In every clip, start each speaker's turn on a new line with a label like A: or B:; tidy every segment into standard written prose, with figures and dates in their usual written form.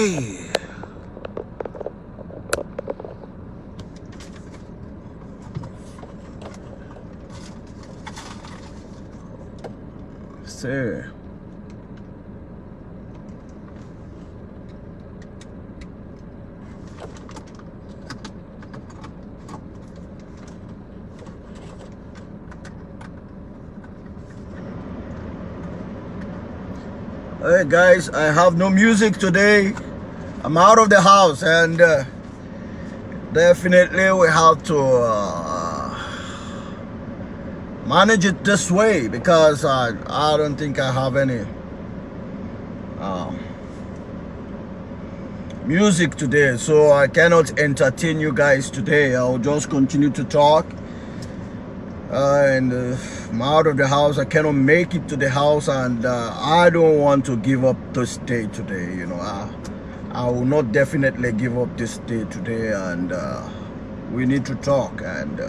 A: Okay. So hey guys, I have no music today. I'm out of the house, and definitely we have to manage it this way, because I don't think I have any music today, so I cannot entertain you guys today. I'll just continue to talk, and I'm out of the house. I cannot make it to the house, and I don't want to give up this day today. You know, I will not definitely give up this day today, and we need to talk, and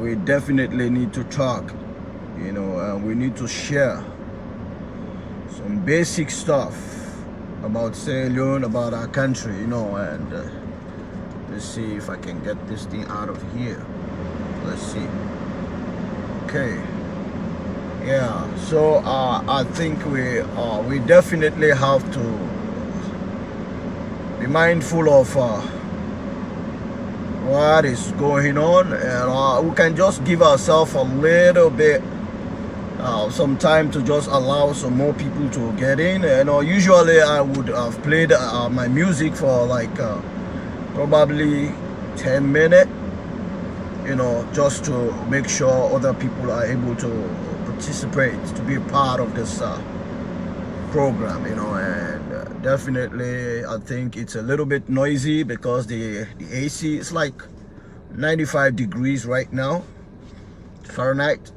A: we definitely need to talk, you know, and we need to share some basic stuff about Sierra Leone, about our country, you know. And let's see if I can get this thing out of here. Let's see. Okay, yeah, so I think we definitely have to be mindful of what is going on, and we can just give ourselves a little bit some time to just allow some more people to get in. And usually I would have played my music for like probably 10 minutes, you know, just to make sure other people are able to participate, to be a part of this program, you know. And definitely I think it's a little bit noisy because the AC is like 95 degrees right now Fahrenheit,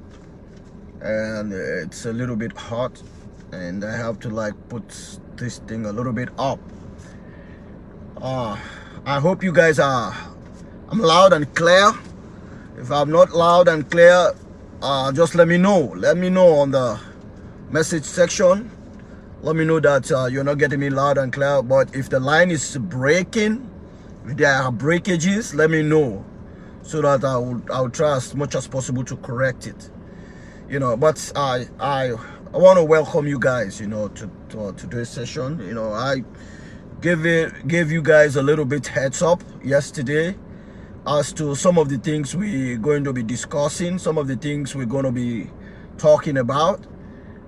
A: and it's a little bit hot, and I have to like put this thing a little bit up. I hope you guys I'm loud and clear. If I'm not loud and clear, just let me know on the message section. Let me know that you're not getting me loud and clear. But if the line is breaking, if there are breakages, let me know, so that I'll try as much as possible to correct it, you know. But I want to welcome you guys, you know, to today's session. You know, I gave you guys a little bit heads up yesterday as to some of the things we're going to be discussing, some of the things we're going to be talking about,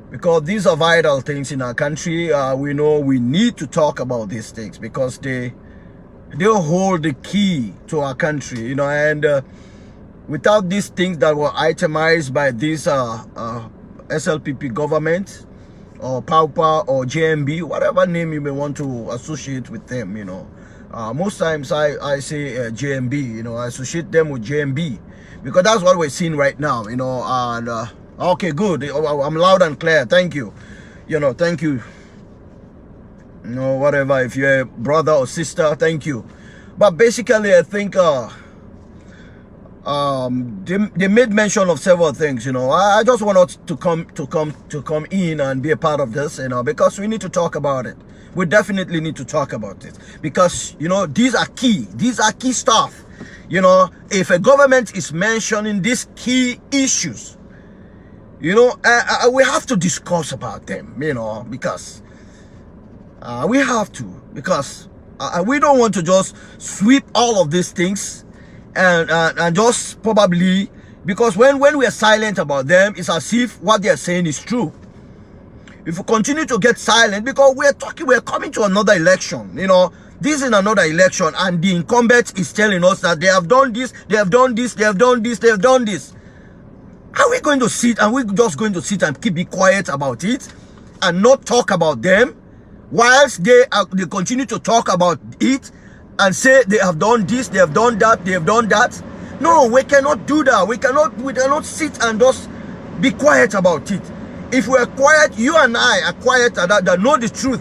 A: because these are vital things in our country. We know we need to talk about these things because they hold the key to our country, you know. And without these things that were itemized by this SLPP government, or PAUPA, or JMB, whatever name you may want to associate with them, you know. Most times I say JMB, you know, I associate them with JMB because that's what we're seeing right now, you know. And okay, good, I'm loud and clear, thank you, you know, thank you, you know, whatever, if you're a brother or sister, thank you. But basically I think they made mention of several things, you know. I just want us to come in and be a part of this, you know, because we need to talk about it. We definitely need to talk about it because, you know, these are key stuff, you know. If a government is mentioning these key issues, you know, we have to discuss about them, you know, because we have to, because we don't want to just sweep all of these things and just probably, because when we are silent about them, it's as if what they are saying is true. If we continue to get silent, because we're coming to another election, you know, this is another election, and the incumbent is telling us that they have done this, they have done this, they have done this, they have done this. Are we going to sit, and we're just going to sit and keep quiet about it and not talk about them, whilst they continue to talk about it and say they have done this, they have done that, they have done that? No, we cannot do that. We cannot sit and just be quiet about it. If we're quiet, you and I are quiet that know the truth,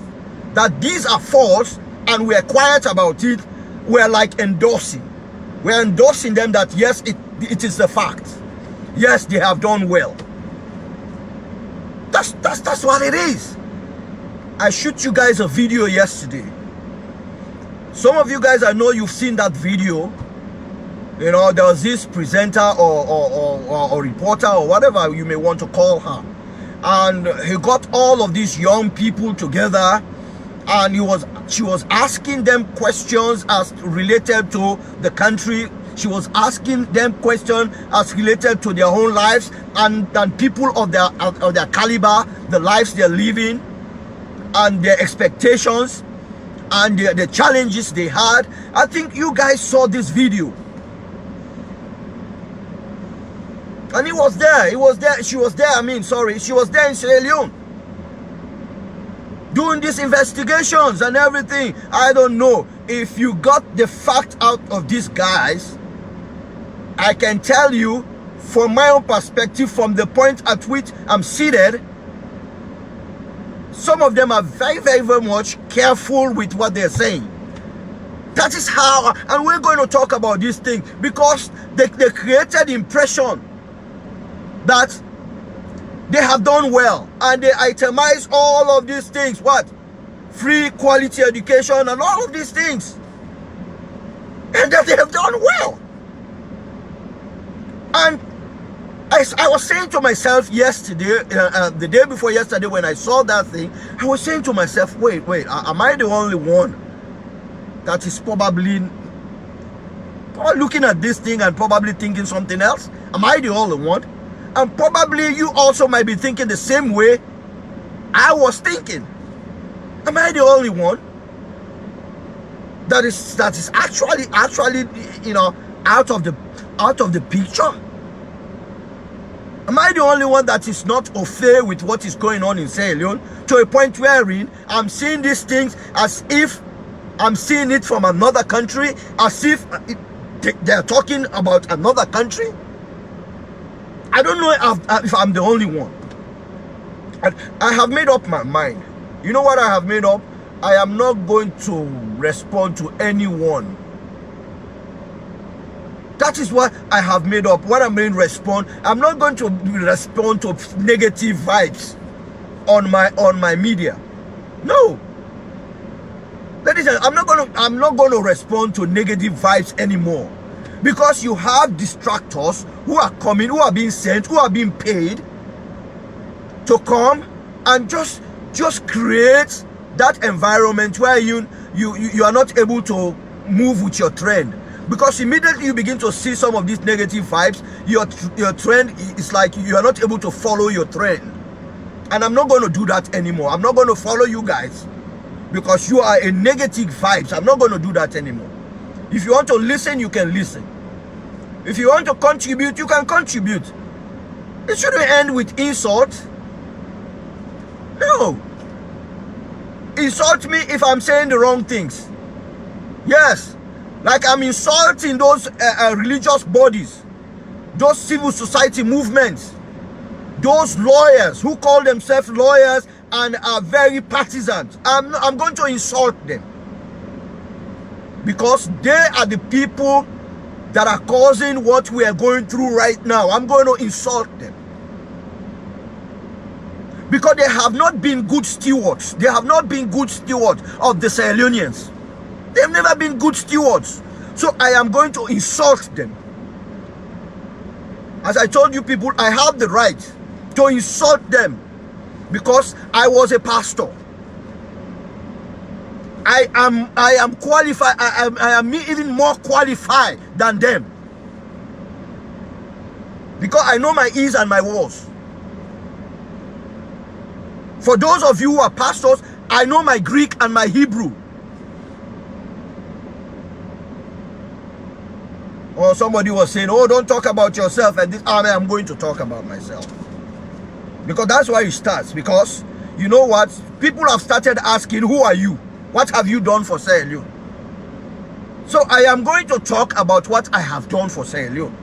A: that these are false, and we're quiet about it, we're like endorsing. We're endorsing them that yes, it is the fact. Yes, they have done well. That's what it is. I shoot you guys a video yesterday. Some of you guys, I know you've seen that video. You know, there was this presenter or reporter or whatever you may want to call her. And he got all of these young people together, and she was asking them questions as related to the country. She was asking them questions as related to their own lives and people of their caliber, the lives they're living, and their expectations and the challenges they had. I think you guys saw this video. And he was there, she was there, she was there in Sierra Leone doing these investigations and everything. I don't know if you got the fact out of these guys. I can tell you from my own perspective, from the point at which I'm seated, some of them are very, very, very much careful with what they're saying. That is how, and we're going to talk about this thing, because they created the impression that they have done well, and they itemize all of these things. What? Free quality education and all of these things, and that they have done well. And I was saying to myself yesterday, the day before yesterday, when I saw that thing, I was saying to myself, wait, am I the only one that is probably looking at this thing and probably thinking something else? Am I the only one? And probably you also might be thinking the same way I was thinking. Am I the only one that is actually you know, out of the picture? Am I the only one that is not au fait with what is going on in Sierra Leone, to a point wherein I'm seeing these things as if I'm seeing it from another country, as if they're talking about another country? I don't know if I'm the only one. I have made up my mind. You know what I have made up? I am not going to respond to anyone. That is what I have made up. What I mean respond, I'm not going to respond to negative vibes on my media. No. Ladies and gentlemen, I'm not going to respond to negative vibes anymore. Because you have distractors who are coming, who are being sent, who are being paid to come and just create that environment where you are not able to move with your trend. Because immediately you begin to see some of these negative vibes, your trend is like you are not able to follow your trend. And I'm not going to do that anymore. I'm not going to follow you guys because you are a negative vibes. I'm not going to do that anymore. If you want to listen, you can listen. If you want to contribute, you can contribute. It shouldn't end with insult. No. Insult me if I'm saying the wrong things. Yes. Like I'm insulting those religious bodies, those civil society movements, those lawyers who call themselves lawyers and are very partisan. I'm going to insult them. Because they are the people that are causing what we are going through right now. I'm going to insult them. Because they have not been good stewards. They have not been good stewards of the Sierra Leoneans. They've never been good stewards. So I am going to insult them. As I told you people, I have the right to insult them because I was a pastor. I am qualified. I am even more qualified than them. Because I know my is and my was. For those of you who are pastors, I know my Greek and my Hebrew. Or somebody was saying, oh, don't talk about yourself. And this army, I'm going to talk about myself. Because that's why it starts. Because, you know what? People have started asking, who are you? What have you done for Sierra Leone? So I am going to talk about what I have done for Sierra Leone.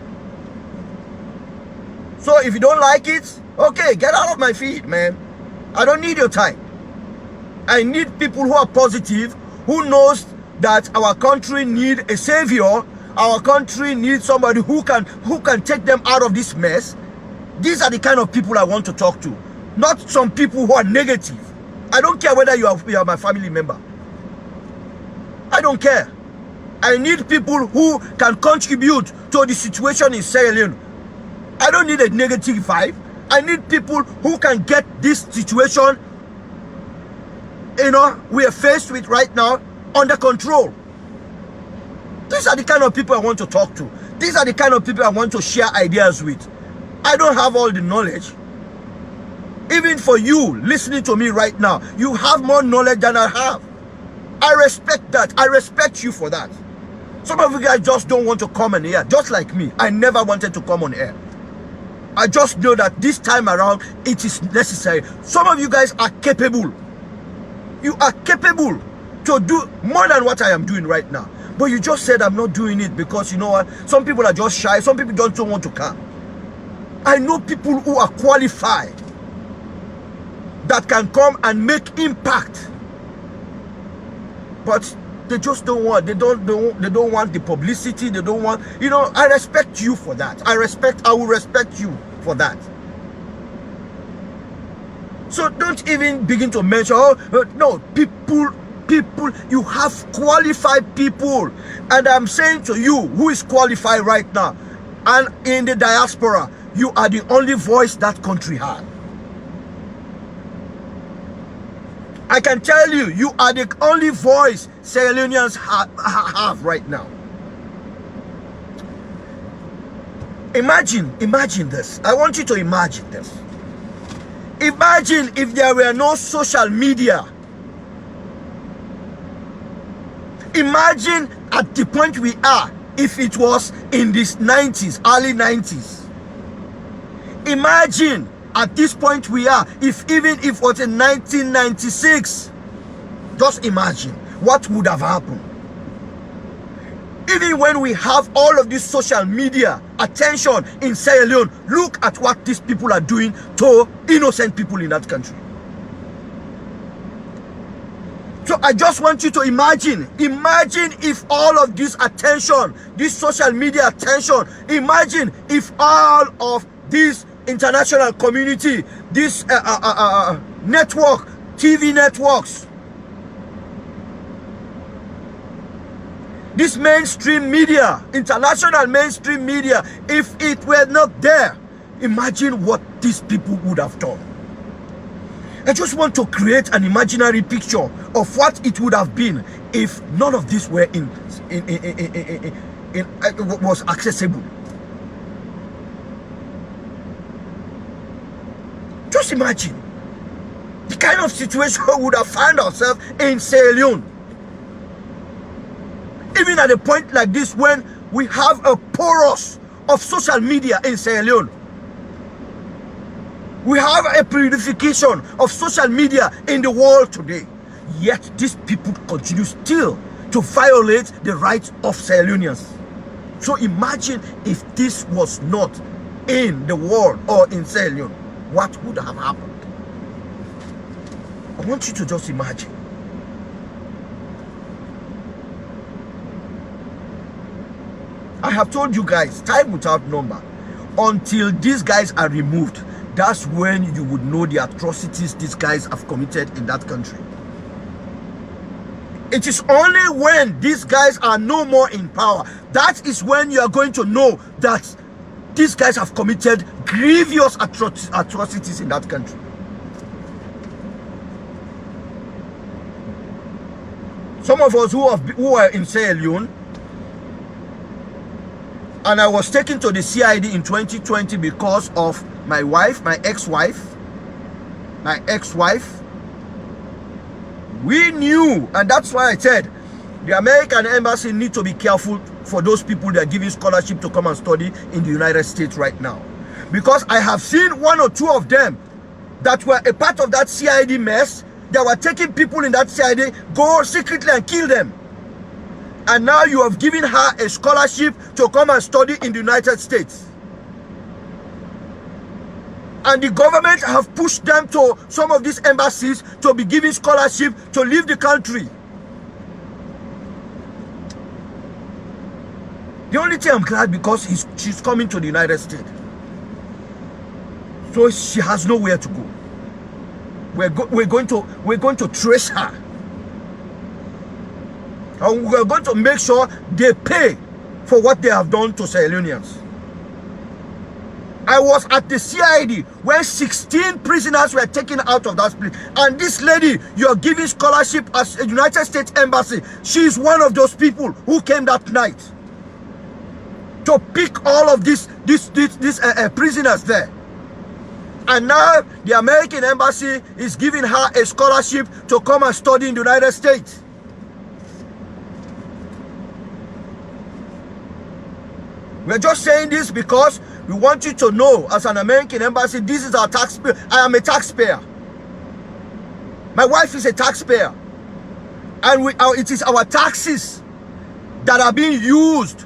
A: So if you don't like it, okay, get out of my feed, man. I don't need your time. I need people who are positive, who knows that our country needs a savior. Our country needs somebody who can take them out of this mess. These are the kind of people I want to talk to. Not some people who are negative. I don't care whether you are my family member. I don't care. I need people who can contribute to the situation in Sierra Leone. I don't need a negative vibe. I need people who can get this situation, you know, we are faced with right now, under control. These are the kind of people I want to talk to. These are the kind of people I want to share ideas with. I don't have all the knowledge. Even for you listening to me right now, you have more knowledge than I have. I respect that. I respect you for that. Some of you guys just don't want to come on air, just like me. I never wanted to come on air. I just know that this time around, it is necessary. Some of you guys are capable. You are capable to do more than what I am doing right now. But you just said I'm not doing it because, you know what, some people are just shy. Some people don't want to come. I know people who are qualified that can come and make impact. But they just don't want, they don't want the publicity. They don't want, you know, I respect you for that. I will respect you for that. So don't even begin to mention, oh, no, people, you have qualified people. And I'm saying to you, who is qualified right now, and in the diaspora, you are the only voice that country has. I can tell you, you are the only voice Sierra Leoneans have right now. Imagine this. I want you to imagine this. Imagine if there were no social media. Imagine at the point we are, if it was in the 90s, early 90s. Imagine at this point we are, even if it was in 1996. Just imagine what would have happened. Even when we have all of this social media attention in Sierra Leone, look at what these people are doing to innocent people in that country. So I just want you to imagine if all of this attention, this social media attention, imagine if all of this international community, this network, TV networks, this mainstream media, international mainstream media, if it were not there, imagine what these people would have done. I just want to create an imaginary picture of what it would have been if none of this were was accessible. Just imagine the kind of situation we would have found ourselves in Sierra Leone. Even at a point like this, when we have a porous of social media in Sierra Leone, we have a purification of social media in the world today. Yet these people continue still to violate the rights of Sierra Leoneans. So imagine if this was not in the world or in Sierra Leone, what would have happened? I want you to just imagine. I have told you guys, time without number, until these guys are removed, that's when you would know the atrocities these guys have committed in that country. It is only when these guys are no more in power, that is when you are going to know that these guys have committed grievous atrocities in that country. Some of us who are in Sierra Leone, and I was taken to the CID in 2020 because of my wife, my ex-wife. We knew, and that's why I said the American embassy need to be careful for those people that are giving scholarship to come and study in the United States right now. Because I have seen one or two of them that were a part of that CID mess, that were taking people in that CID, go secretly and kill them. And now you have given her a scholarship to come and study in the United States. And the government have pushed them to some of these embassies to be giving scholarship to leave the country. The only thing I'm glad because she's coming to the United States. So she has nowhere to go. we're going to trace her. And we're going to make sure they pay for what they have done to Sierra Leoneans. I was at the CID when 16 prisoners were taken out of that place. And this lady you're giving scholarship as a United States Embassy, she's one of those people who came that night to pick all of these prisoners there. And now the American Embassy is giving her a scholarship to come and study in the United States. We're just saying this because we want you to know, as an American Embassy, this is our taxpayer. I am a taxpayer. My wife is a taxpayer. And it is our taxes that are being used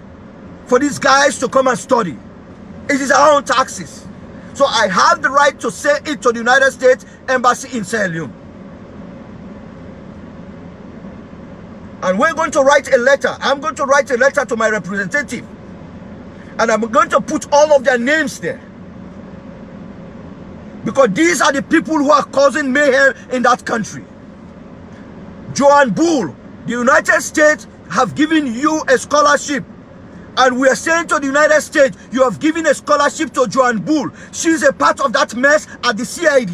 A: for these guys to come and study. It is our own taxes. So I have the right to say it to the United States Embassy in Sierra Leone. And we're going to write a letter. I'm going to write a letter to my representative. And I'm going to put all of their names there. Because these are the people who are causing mayhem in that country. Joan Bull, the United States have given you a scholarship. And we are saying to the United States, you have given a scholarship to Joan Bull. She's a part of that mess at the CID.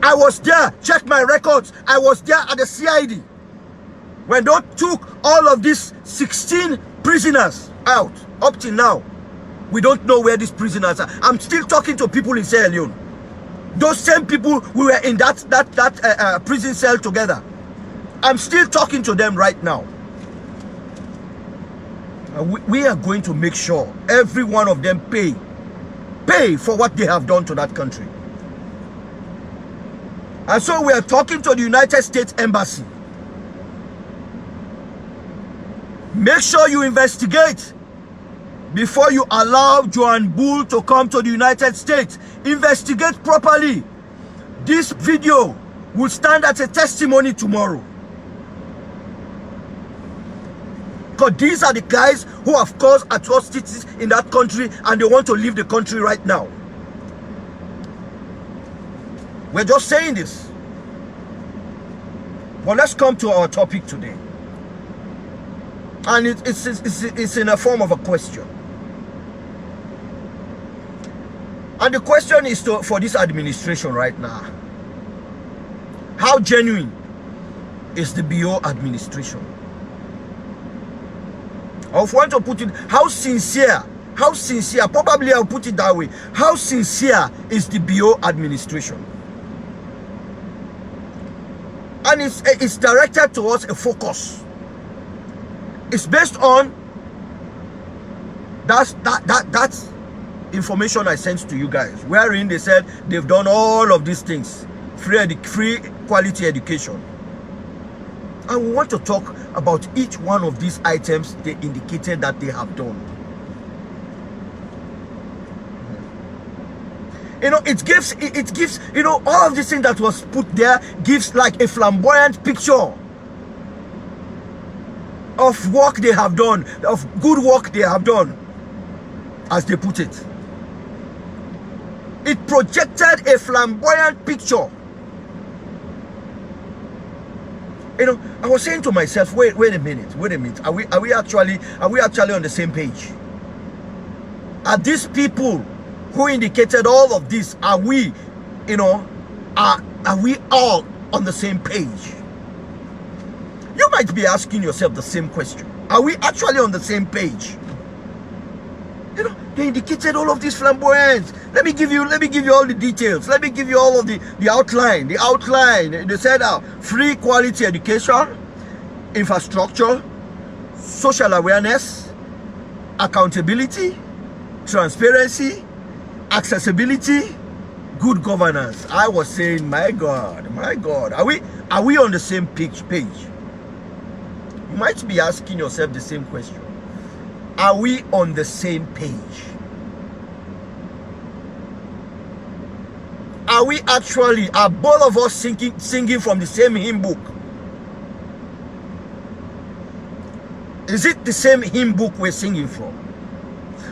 A: I was there. Check my records. I was there at the CID. When they took all of these 16 prisoners out, up till now, we don't know where these prisoners are. I'm still talking to people in Sierra Leone. Those same people who were in that prison cell together. I'm still talking to them right now. We are going to make sure every one of them pay for what they have done to that country. And so we are talking to the United States Embassy. Make sure you investigate before you allow Joan Bull to come to the United States. Investigate properly. This video will stand as a testimony tomorrow. Because these are the guys who have caused atrocities in that country and they want to leave the country right now. We're just saying this. But let's come to our topic today. And it's in a form of a question. And the question is for this administration right now. How genuine is the BO administration? I want to put it, how sincere, probably I'll put it that way. How sincere is the BO administration? And it's directed towards a focus. It's based on that information I sent to you guys, wherein they said they've done all of these things, free quality education. And we want to talk about each one of these items they indicated that they have done. You know, it gives, you know, all of this thing that was put there gives like a flamboyant picture of work they have done, of good work they have done, as they put it. It projected a flamboyant picture. You know, I was saying to myself, wait a minute. Are we actually on the same page? Are these people who indicated all of this, are we, you know, are we all on the same page? You might be asking yourself the same question. Are we actually on the same page? You know, they indicated all of this flamboyance. Let me give you all the details. Let me give you all of the outline. The outline. They said free quality education, infrastructure, social awareness, accountability, transparency, accessibility, good governance. I was saying, my God, are we on the same page? You might be asking yourself the same question. Are we on the same page? Are we actually, are both of us singing from the same hymn book? Is it the same hymn book we're singing from?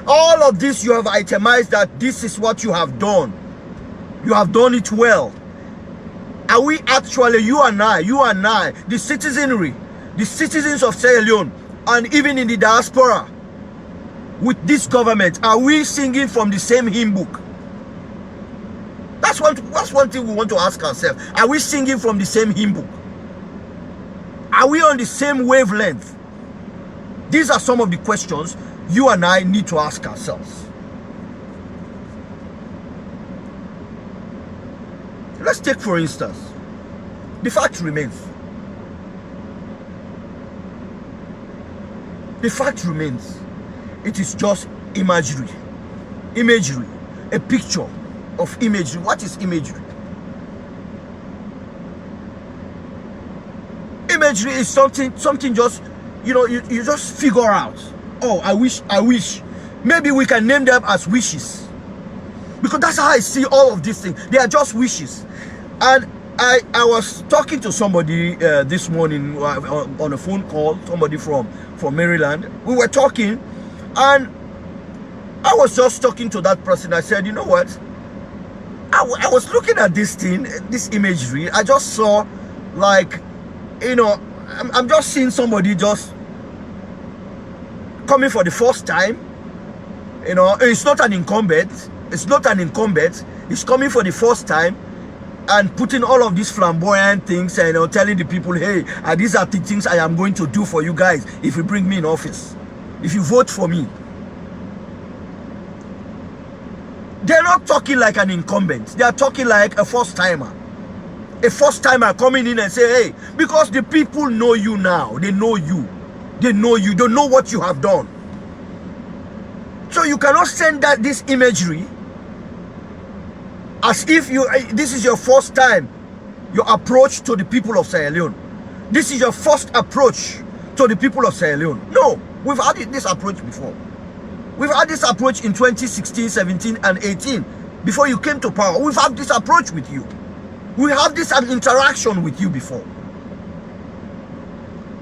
A: All of this you have itemized that this is what you have done. You have done it well. Are we actually, you and I, the citizenry, the citizens of Sierra Leone, and even in the diaspora, with this government, are we singing from the same hymn book? That's one thing we want to ask ourselves. Are we singing from the same hymn book? Are we on the same wavelength? These are some of the questions you and I need to ask ourselves. Let's take, for instance, the fact remains. The fact remains. It is just imagery. Imagery. A picture of imagery. What is imagery? Imagery is something just, you know, you just figure out. Oh, I wish. Maybe we can name them as wishes. Because that's how I see all of these things. They are just wishes. And I was talking to somebody this morning on a phone call, somebody from Maryland. We were talking, and I was just talking to that person. I said, you know what? I was looking at this thing, this imagery. I just saw, like, you know, I'm just seeing somebody just coming for the first time. You know, it's not an incumbent. It's not an incumbent. He's coming for the first time and putting all of these flamboyant things and, you know, telling the people, hey, these are the things I am going to do for you guys if you bring me in office, if you vote for me. They're not talking like an incumbent. They are talking like a first-timer. A first-timer coming in and say, hey, because the people know you now. They know you. They know you. They know what you have done. So you cannot send this imagery as if this is your first time, your approach to the people of Sierra Leone. This is your first approach to the people of Sierra Leone. No, we've had this approach before. We've had this approach in 2016, 17, and 18. Before you came to power, we've had this approach with you. We have this interaction with you before.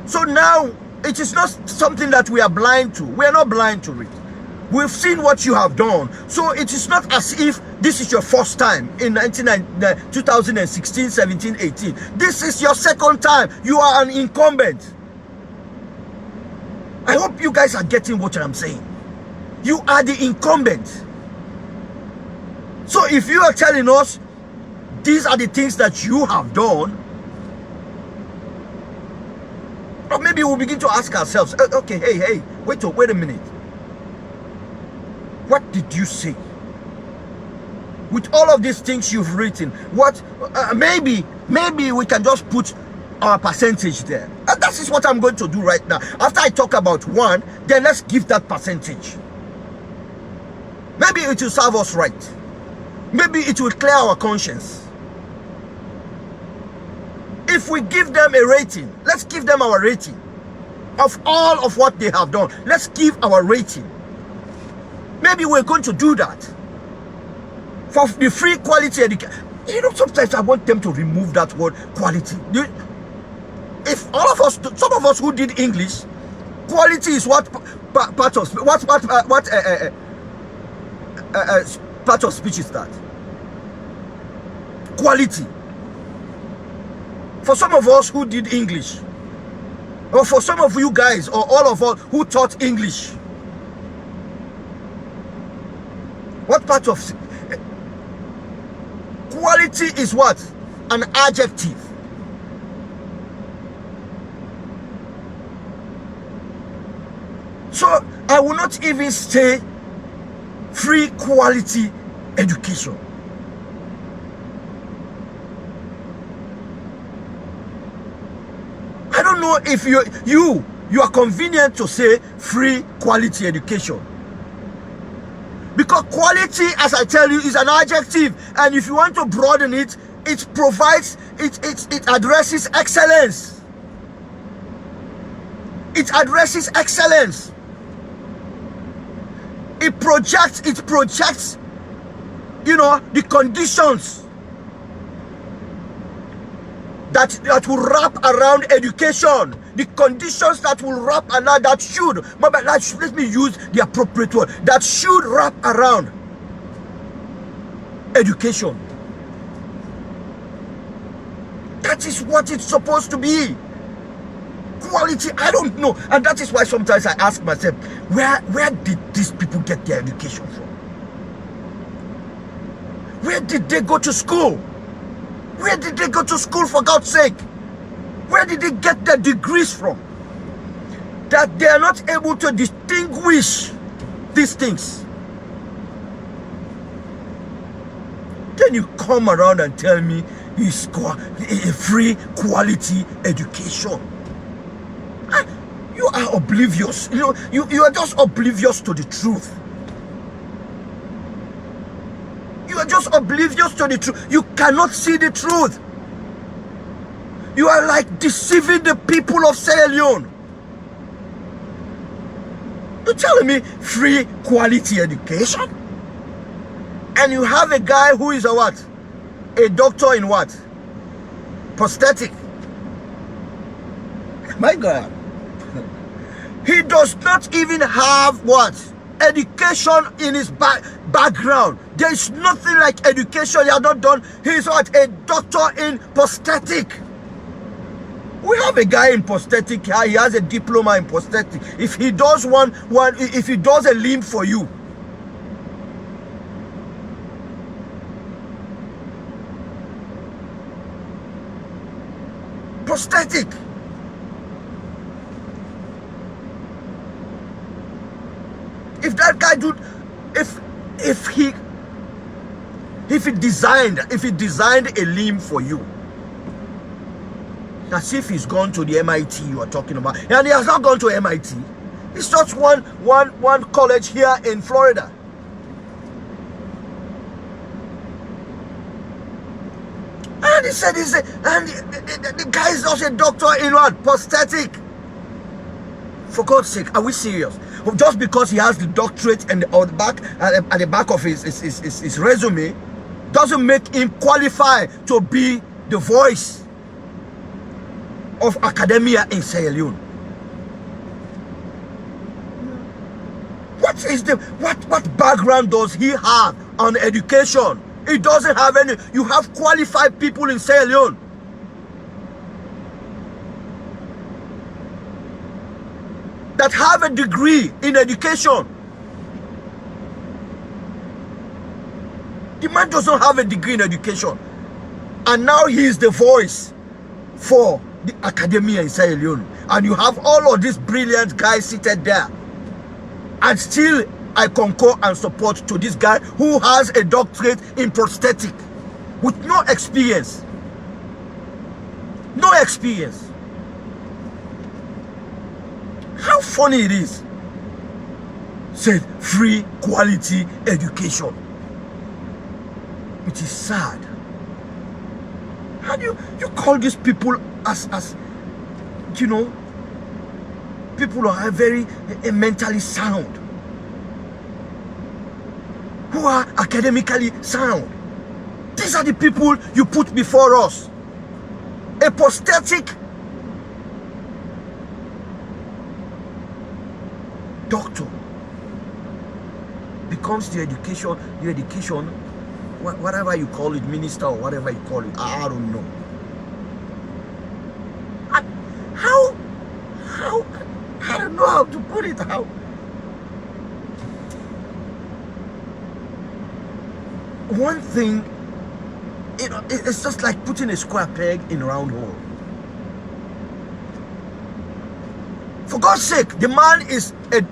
A: So now, it is not something that we are blind to. We are not blind to it. We've seen what you have done. So it is not as if this is your first time in 2016, 17, 18. This is your second time. You are an incumbent. I hope you guys are getting what I'm saying. You are the incumbent. So if you are telling us these are the things that you have done, or maybe we'll begin to ask ourselves, okay, hey, wait a minute. What did you say? With all of these things you've written, what, maybe we can just put our percentage there. And that is what I'm going to do right now. After I talk about one, then let's give that percentage. Maybe it will serve us right. Maybe it will clear our conscience. If we give them a rating, let's give them our rating of all of what they have done. Let's give our rating. Maybe we're going to do that for the free quality education. You know, sometimes I want them to remove that word quality. If all of us, some of us who did English, quality is what part of part of speech is that? Quality. For some of us who did English, or for some of you guys, or all of us who taught English, what part of quality is what? An adjective. So I will not even say free quality education. I don't know if you are convenient to say free quality education. Because quality, as I tell you, is an adjective, and if you want to broaden it, it provides, it addresses excellence. It addresses excellence. It projects, you know, the conditions that will wrap around education. The conditions that will wrap around, let me use the appropriate word, that should wrap around education. That is what it's supposed to be. Quality, I don't know. And that is why sometimes I ask myself, where did these people get their education from? Where did they go to school? Where did they go to school, for God's sake? Where did they get their degrees from? That they are not able to distinguish these things. Then you come around and tell me it's a free quality education. You are oblivious. You are just oblivious to the truth. You are just oblivious to the truth. You cannot see the truth. You are like deceiving the people of Sierra Leone. You're telling me free quality education? And you have a guy who is a what? A doctor in what? Prosthetic. My God. He does not even have what? Education in his background. There is nothing like education he has not done. He is what? A doctor in prosthetic. We have a guy in prosthetic here. He has a diploma in prosthetic. If he does if he does a limb for you, prosthetic. If that guy if he designed a limb for you, as if he's gone to the MIT you are talking about, and he has not gone to MIT. It's just one college here in Florida. And he said, the guy is also a doctor in what? Prosthetic. For God's sake, are we serious? Just because he has the doctorate and at the back of his resume doesn't make him qualify to be the voice of academia in Sierra Leone. What background does he have on education? He doesn't have any. You have qualified people in Sierra Leone. That have a degree in education. The man doesn't have a degree in education. And now he is the voice for the academia in Sierra Leone. And you have all of these brilliant guys seated there. And still, I concur and support to this guy who has a doctorate in prosthetic with no experience. No experience. How funny it is. Said free quality education. It is sad. How do you call these people as you know, people who are very mentally sound, who are academically sound? These are the people you put before us. A prosthetic doctor becomes the education, whatever you call it, minister or whatever you call it. I don't know. How I don't know how to put it. How? One thing, it's just like putting a square peg in a round hole. For God's sake, the man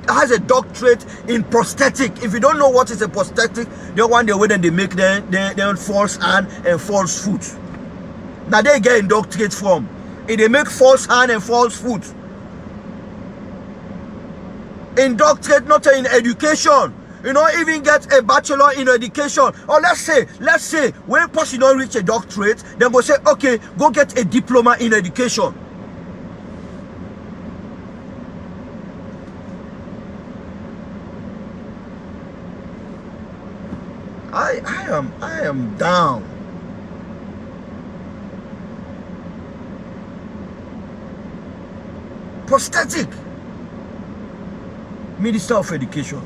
A: has a doctorate in prosthetic. If you don't know what is a prosthetic, they want the way that they make their false hand and false foot. Now they get a doctorate from. If they make false hand and false foot. In doctorate, not in education. You know, even get a bachelor in education. Or let's say, when person don't reach a doctorate, then go say, okay, go get a diploma in education. I am down. Prosthetic. Minister of Education.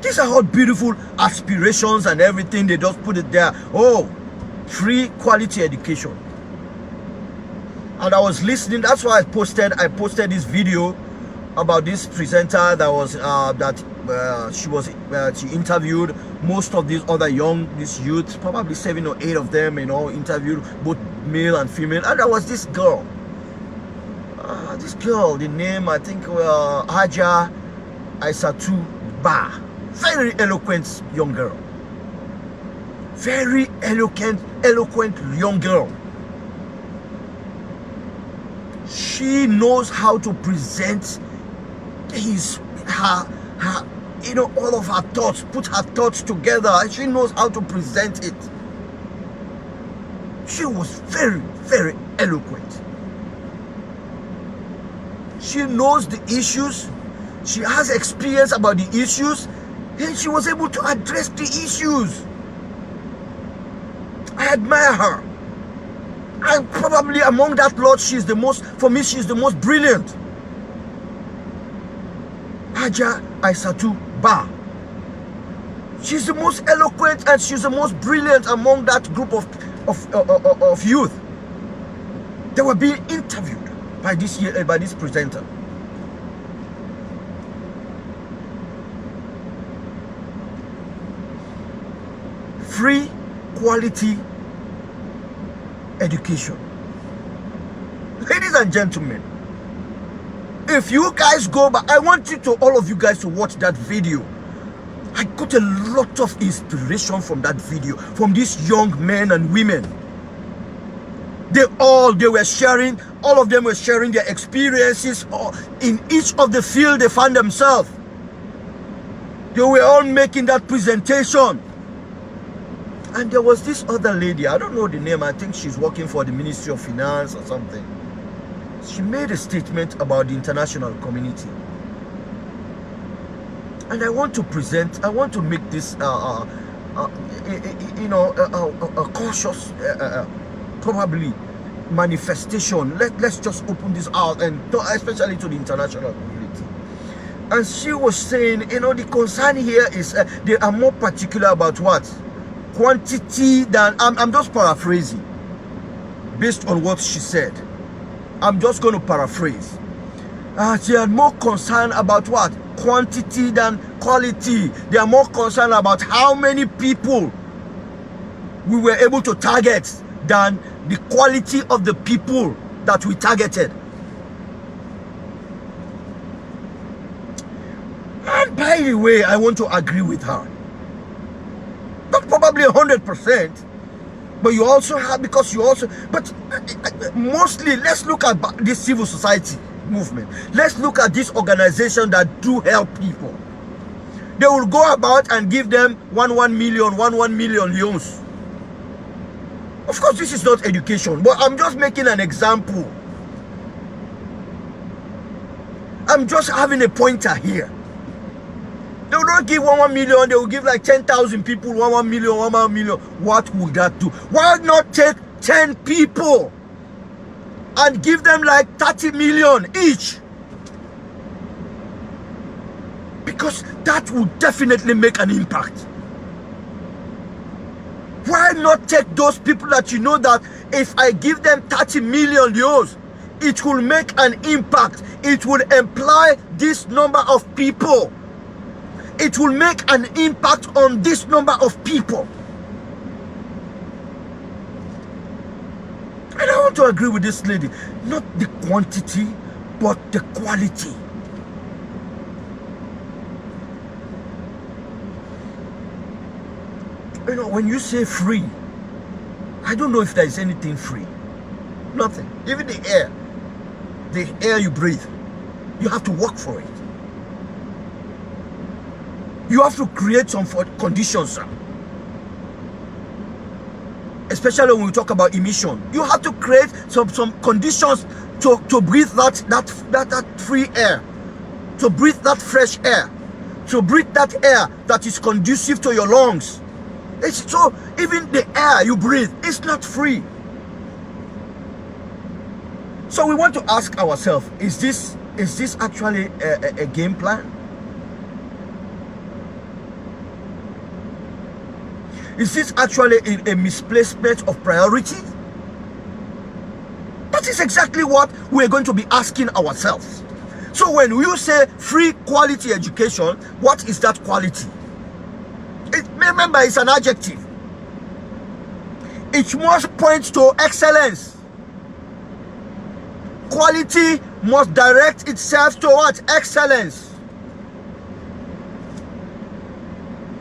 A: These are all beautiful aspirations and everything. They just put it there. Oh, free quality education. And I was listening. That's why I posted this video about this presenter that was she interviewed most of these other these youths, probably 7 or 8 of them, interviewed both male and female. And there was this girl. The name, I think, Haja Aisatu Ba. Very eloquent young girl. Very eloquent young girl. She knows how to present all of her thoughts, put her thoughts together. She knows how to present it. She was very, very eloquent. She knows the issues. She has experience about the issues, and she was able to address the issues. I admire her. And probably among that lot, she's the most brilliant. Haja Aisatu Ba. She's the most eloquent and she's the most brilliant among that group of youth. They were being interviewed by this presenter. Free quality education. Ladies and gentlemen, if you guys go back, I want all of you guys to watch that video. I got a lot of inspiration from that video, from these young men and women. All of them were sharing their experiences in each of the field they found themselves. They were all making that presentation. And there was this other lady, I don't know the name, I think she's working for the Ministry of Finance or something. She made a statement about the international community. And I want to make this a cautious probably manifestation. Let's just open this out, and especially to the international community. And she was saying, the concern here is they are more particular about what? Quantity than, I'm just paraphrasing based on what she said. I'm just going to paraphrase. They are more concerned about what? Quantity than quality. They are more concerned about how many people we were able to target than the quality of the people that we targeted. And by the way, I want to agree with her. Not probably 100%, but you also have, but mostly, let's look at this civil society movement. Let's look at this organization that do help people. They will go about and give them 1 million loans. Of course, this is not education, but I'm just making an example. I'm just having a pointer here. They will not give 1 million, they will give like 10,000 people 1 million. What would that do? Why not take 10 people and give them like 30 million each? Because that would definitely make an impact. Why not take those people that you know that if I give them 30 million euros, it will make an impact. It will employ this number of people. It will make an impact on this number of people. And I want to agree with this lady. Not the quantity, but the quality. When you say free, I don't know if there is anything free. Nothing. Even the air you breathe, you have to work for it. You have to create some conditions, sir. Especially when we talk about emission. You have to create some conditions to breathe that free air, to breathe that fresh air, to breathe that air that is conducive to your lungs. So even the air you breathe is not free. So we want to ask ourselves, is this actually a game plan? Is this actually a misplacement of priority? That is exactly what we're going to be asking ourselves. So when you say free quality education, what is that quality? Remember, it's an adjective. It must point to excellence. Quality must direct itself towards excellence.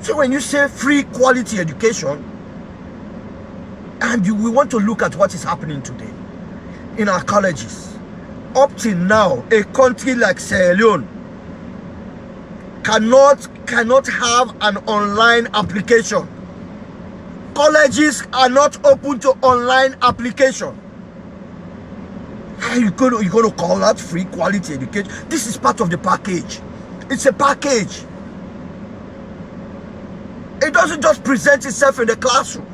A: So when you say free quality education, and we want to look at what is happening today in our colleges. Up till now, a country like Sierra Leone cannot have an online application. Colleges are not open to online application. Are you going to call that free quality education? This is part of the package. It's a package. It doesn't just present itself in the classroom.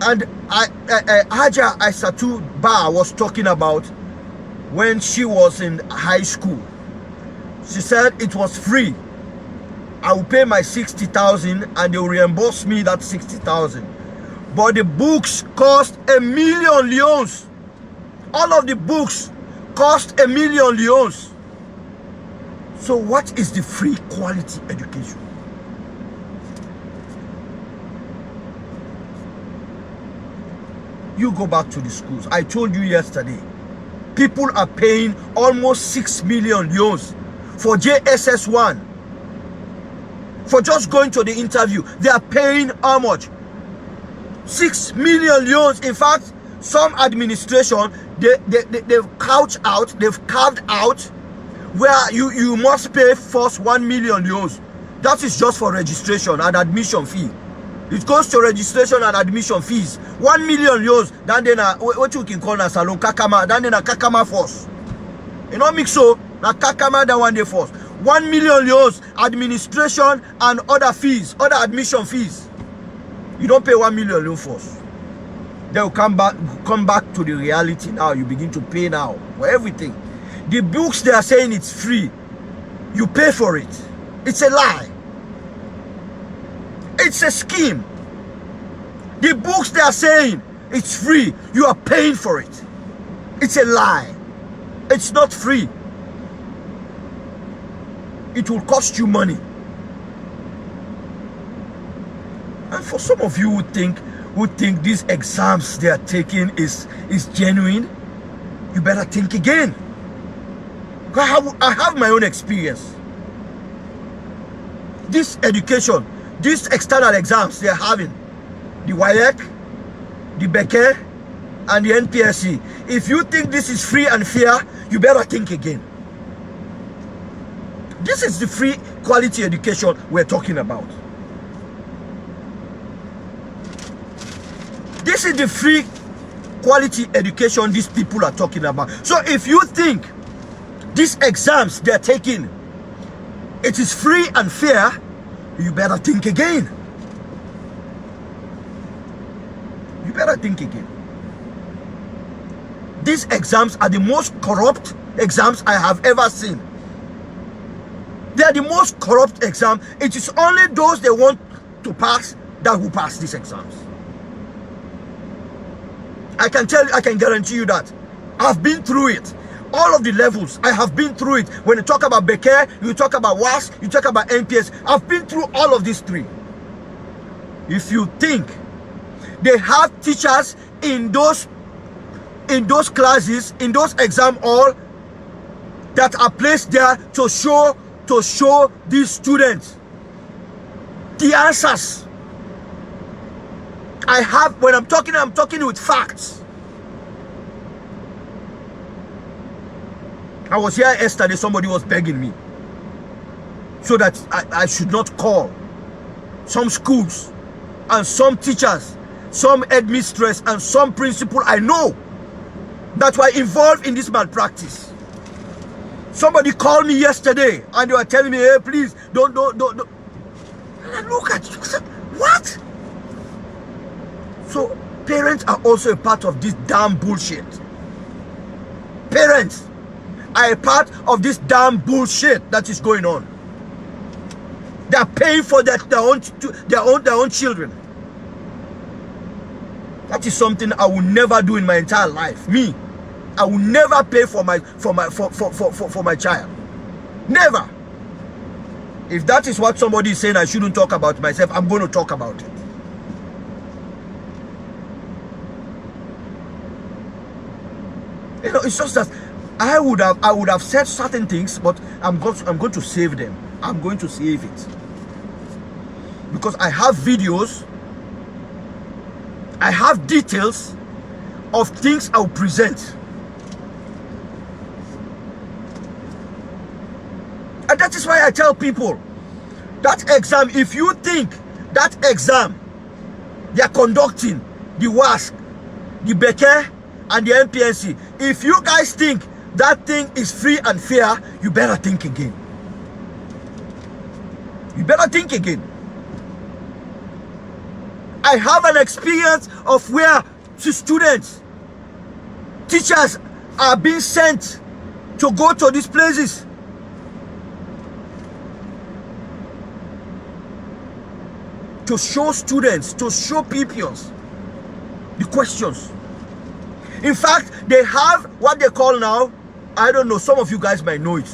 A: And Haja Aisatu Ba was talking about when she was in high school. She said it was free. I will pay my 60,000 and they will reimburse me that 60,000. But the books cost $1 million leons. All of the books cost $1 million leons. So what is the free quality education? You go back to the schools. I told you yesterday, people are paying almost 6 million euros for JSS1. For just going to the interview, they are paying how much? 6 million euros. In fact, some administration, they've carved out where you must pay first 1 million euros. That is just for registration and admission fee. It goes to registration and admission fees. 1 million euros. Then what you can call a salon kakama. Then a kakama force. You know mix so na kakama that one day force. 1 million euros administration and other fees, other admission fees. You don't pay 1 million euros first. Then you come back to the reality now. You begin to pay now for everything. The books they are saying it's free. You pay for it. It's a lie. It's a scheme. The books they are saying it's free. You are paying for it. It's a lie. It's not free. It will cost you money. And for some of you who think these exams they are taking is genuine, you better think again. I have my own experience. This education, these external exams they are having, the WAEC, the BECE, and the NPSC. If you think this is free and fair, you better think again. This is the free quality education we're talking about. This is the free quality education these people are talking about. So if you think these exams they're taking, it is free and fair, you better think again. You better think again. These exams are the most corrupt exams I have ever seen. They are the most corrupt exam. It is only those they want to pass that will pass these exams. I can guarantee you that. I've been through it. All of the levels, I have been through it. When you talk about BECE, you talk about WAS, you talk about NPS. I've been through all of these three. If you think they have teachers in those classes, in those exam hall that are placed there to show these students the answers. I have, when I'm talking with facts. I was here yesterday, somebody was begging me so that I should not call some schools and some teachers, some headmistress and some principal I know that were involved in this malpractice. Somebody called me yesterday and they were telling me, hey, please, don't. And I look at you, I said, what? So parents are also a part of this damn bullshit. Parents are a part of this damn bullshit that is going on. They are paying for their own children. That is something I will never do in my entire life. Me, I will never pay for my child. Never. If that is what somebody is saying I shouldn't talk about myself, I'm going to talk about it. You know, it's just that I would have said certain things, but I'm going to save them. I'm going to save it. Because I have videos, I have details of things I'll present. And that is why I tell people, that exam, if you think that exam they are conducting, the WASC, the Beke, and the MPNC, if you guys think that thing is free and fair, you better think again. You better think again. I have an experience of where students, teachers are being sent to go to these places. To show students, to show pupils the questions. In fact, they have what they call now, I don't know, some of you guys might know it.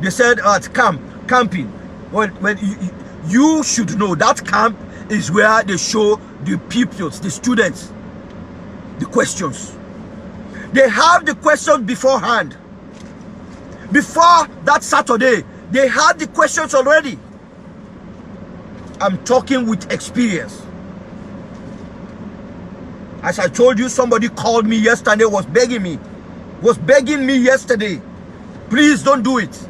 A: They said at camping. When you should know that camp is where they show the pupils, the students, the questions. They have the questions beforehand. Before that Saturday, they had the questions already. I'm talking with experience. As I told you, somebody called me yesterday, was begging me yesterday, please don't do it.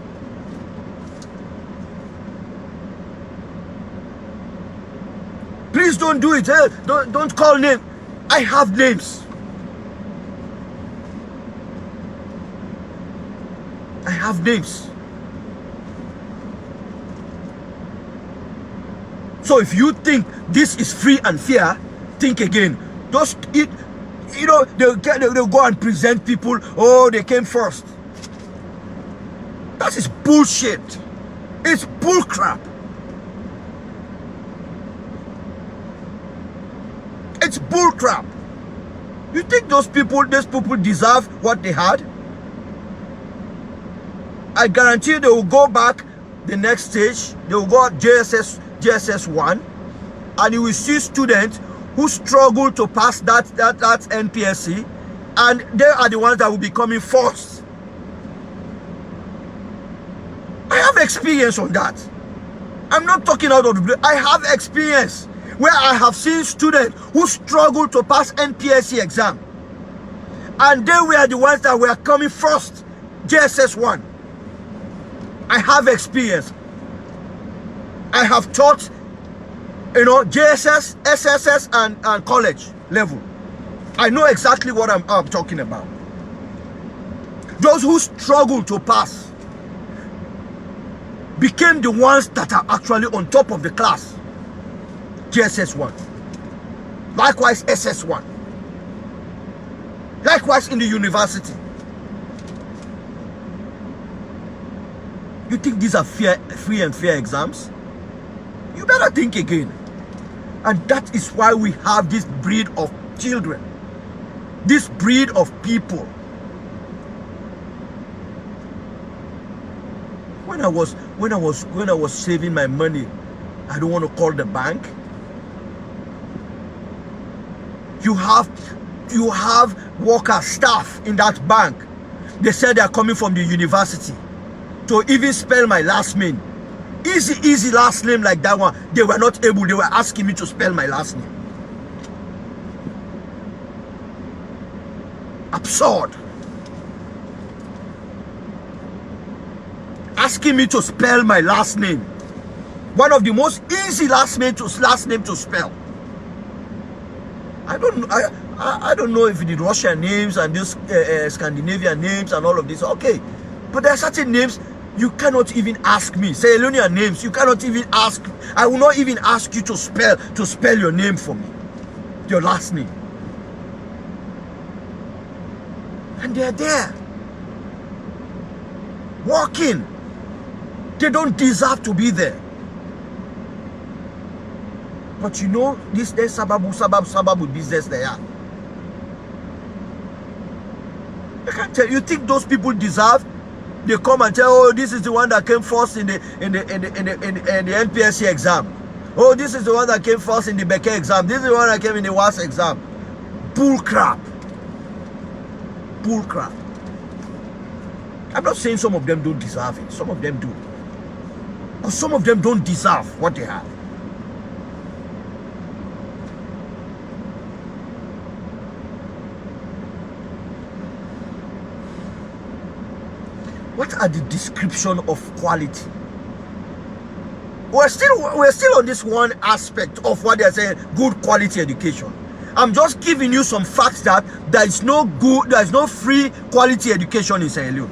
A: Please don't do it. Hey, don't call name. I have names. I have names. So if you think this is free and fair, think again. They'll go and present people, oh, they came first. That is bullshit. It's bullcrap. It's bullcrap. You think these people deserve what they had? I guarantee you they will go back the next stage. They will go at JSS 1, and you will see students who struggle to pass that NPSC, and they are the ones that will be coming first. I have experience on that. I'm not talking out of the blue. I have experience where I have seen students who struggle to pass NPSC exam, and they were the ones that were coming first, JSS 1. I have experience. I have taught, JSS, SSS, and college level. I know exactly what I'm talking about. Those who struggle to pass became the ones that are actually on top of the class. JSS 1. Likewise, SS 1. Likewise in the university. You think these are free and fair exams? You better think again. And that is why we have this breed of children, this breed of people. When I was saving my money, I don't want to call the bank. You have worker staff in that bank. They said they are coming from the university to even spell my last name. Easy last name like that one. They were not able. They were asking me to spell my last name. Absurd. Asking me to spell my last name. One of the most easy last name to spell. I don't know if the Russian names and these Scandinavian names and all of this. Okay, but there are certain names you cannot even ask me. Caylonian names, you cannot even ask. I will not even ask you to spell your name for me, your last name. And they're there, working. They don't deserve to be there. But you know, this there's sababu business there. I can't tell you. Think those people deserve? They come and tell, oh, this is the one that came first in the NPSC exam. Oh, this is the one that came first in the Becker exam. This is the one that came in the WAS exam. Bull crap. Bull crap. I'm not saying some of them don't deserve it. Some of them do. Because some of them don't deserve what they have. What are the description of quality? We're still on this one aspect of what they're saying, good quality education. I'm just giving you some facts that there is no free quality education in Sierra Leone.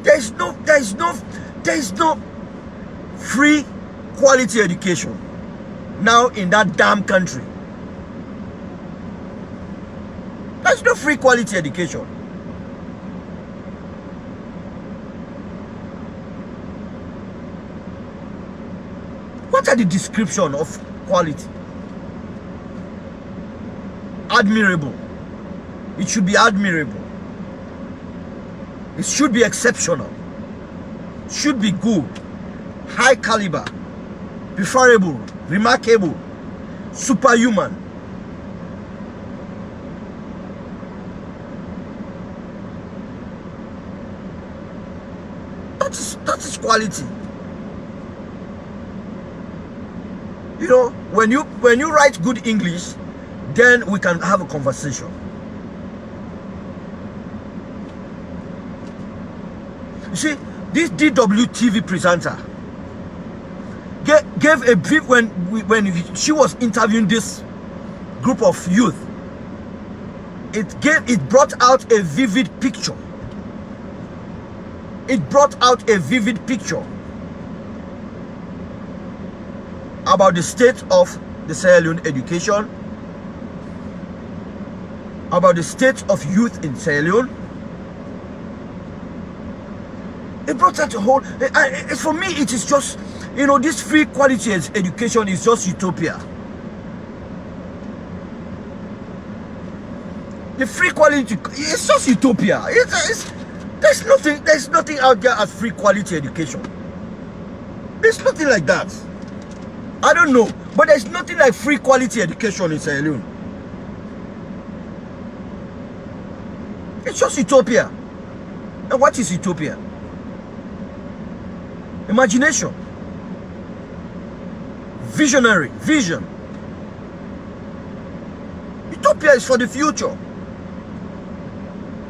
A: There is no free quality education now in that damn country. There's no free quality education. What are the description of quality? Admirable. It should be admirable. It should be exceptional. Should be good. High caliber. Preferable. Remarkable. Superhuman. That is quality. You know, when you write good English, then we can have a conversation. You see, this DWTV presenter gave a brief when she was interviewing this group of youth. It brought out a vivid picture. It brought out a vivid picture about the state of the Sierra Leone education, about the state of youth in Sierra Leone. It brought out a whole. For me, it is just, you know, this free quality education is just utopia. The free quality, it's just utopia. There's nothing out there as free quality education. There's nothing like that. I don't know, but there's nothing like free quality education in Sierra Leone. It's just utopia. And what is utopia? Imagination. Visionary. Vision. Utopia is for the future.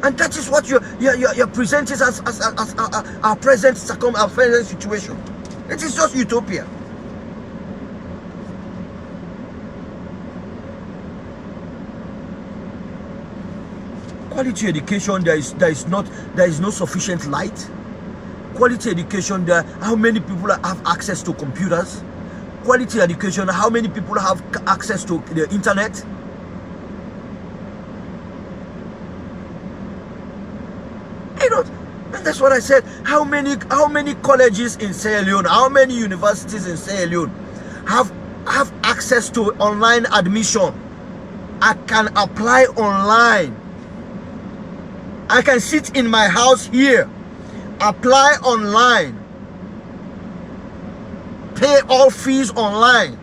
A: And that is what you're presenting as our present situation. It is just utopia. Quality education, there is no sufficient light. Quality education, how many people have access to computers? Quality education, how many people have access to the internet? You know, and that's what I said. How many colleges in Sierra Leone, how many universities in Sierra Leone have access to online admission? I can apply online. I can sit in my house here, apply online, pay all fees online,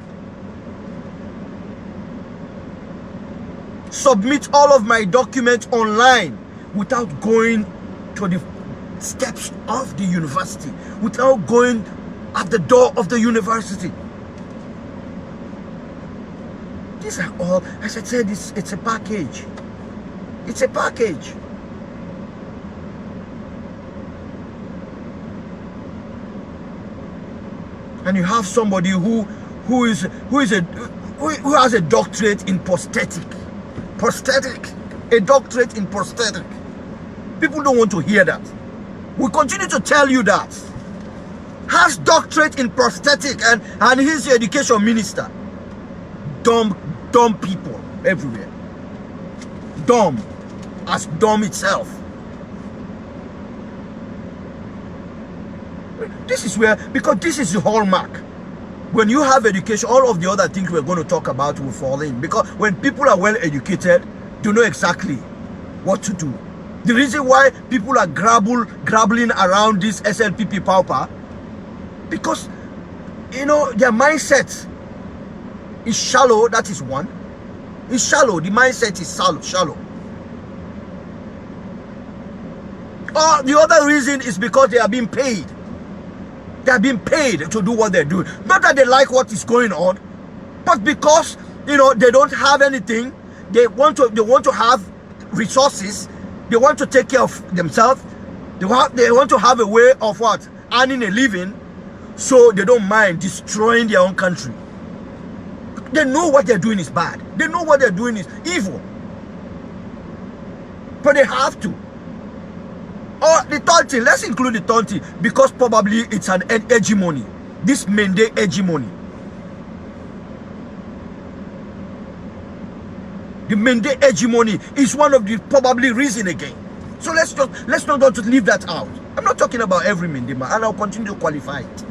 A: submit all of my documents online without going to the steps of the university, without going at the door of the university. These are all, as I said, it's a package. It's a package. And you have somebody who has a doctorate in prosthetic, a doctorate in prosthetic. People don't want to hear that. We continue to tell you that. Has doctorate in prosthetic and he's the education minister. Dumb people everywhere. Dumb. as dumb itself. This is where, because this is the hallmark. When you have education, all of the other things we're going to talk about will fall in. Because when people are well educated, they know exactly what to do. The reason why people are grappling around this SLPP pauper, because, you know, their mindset is shallow. That is one. It's shallow. The mindset is shallow. Or the other reason is because they are being paid. They are being paid to do what they're doing. Not that they like what is going on, but because, you know, they don't have anything. They want to have resources. They want to take care of themselves. They want to have a way of what? Earning a living. So they don't mind destroying their own country. They know what they're doing is bad. They know what they're doing is evil. But they have to. Or the third thing, let's include the third thing, because probably it's an hegemony. This Mende hegemony. The Mende hegemony is one of the probably reason again. So let's not just leave that out. I'm not talking about every Mende man, and I'll continue to qualify it.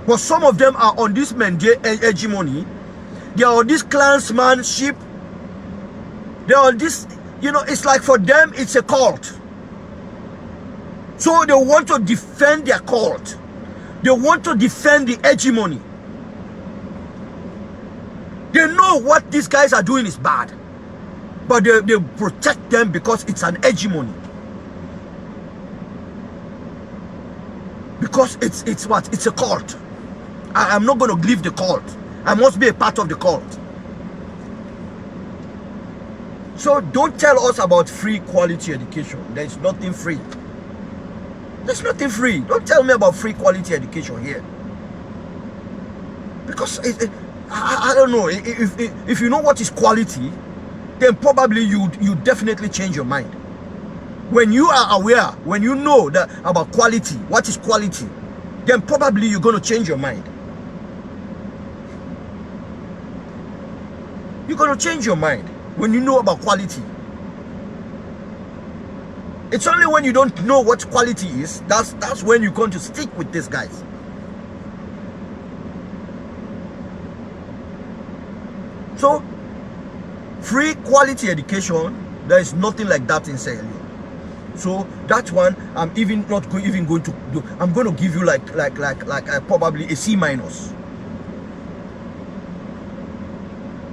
A: But some of them are on this Mende hegemony. They are on this clansmanship. They are on this, you know, it's like for them, it's a cult. So they want to defend their cult. They want to defend the hegemony. They know what these guys are doing is bad. But they protect them because it's an hegemony. Because it's what? It's a cult. I'm not going to leave the cult. I must be a part of the cult. So don't tell us about free quality education. There's nothing free. There's nothing free. Don't tell me about free quality education here. Because I don't know. If you know what is quality, then probably you definitely change your mind. When you are aware, when you know that about quality, what is quality, then probably you're going to change your mind. You're going to change your mind when you know about quality. It's only when you don't know what quality is, that's when you're going to stick with these guys. So, free quality education, there is nothing like that in Sierra Leone. So that one, I'm even not going to do. I'm going to give you like probably a C minus.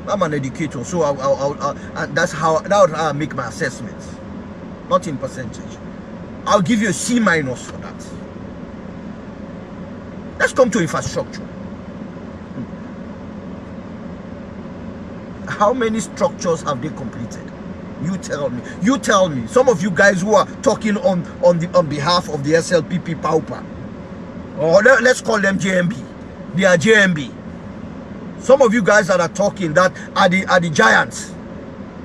A: I'm an educator, so and that's how I make my assessments, not in percentage. I'll give you a C minus for that. Let's come to infrastructure. How many structures have they completed? You tell me. You tell me. Some of you guys who are talking on behalf of the SLPP pauper, or let's call them JMB. They are JMB. Some of you guys that are talking that are the giants.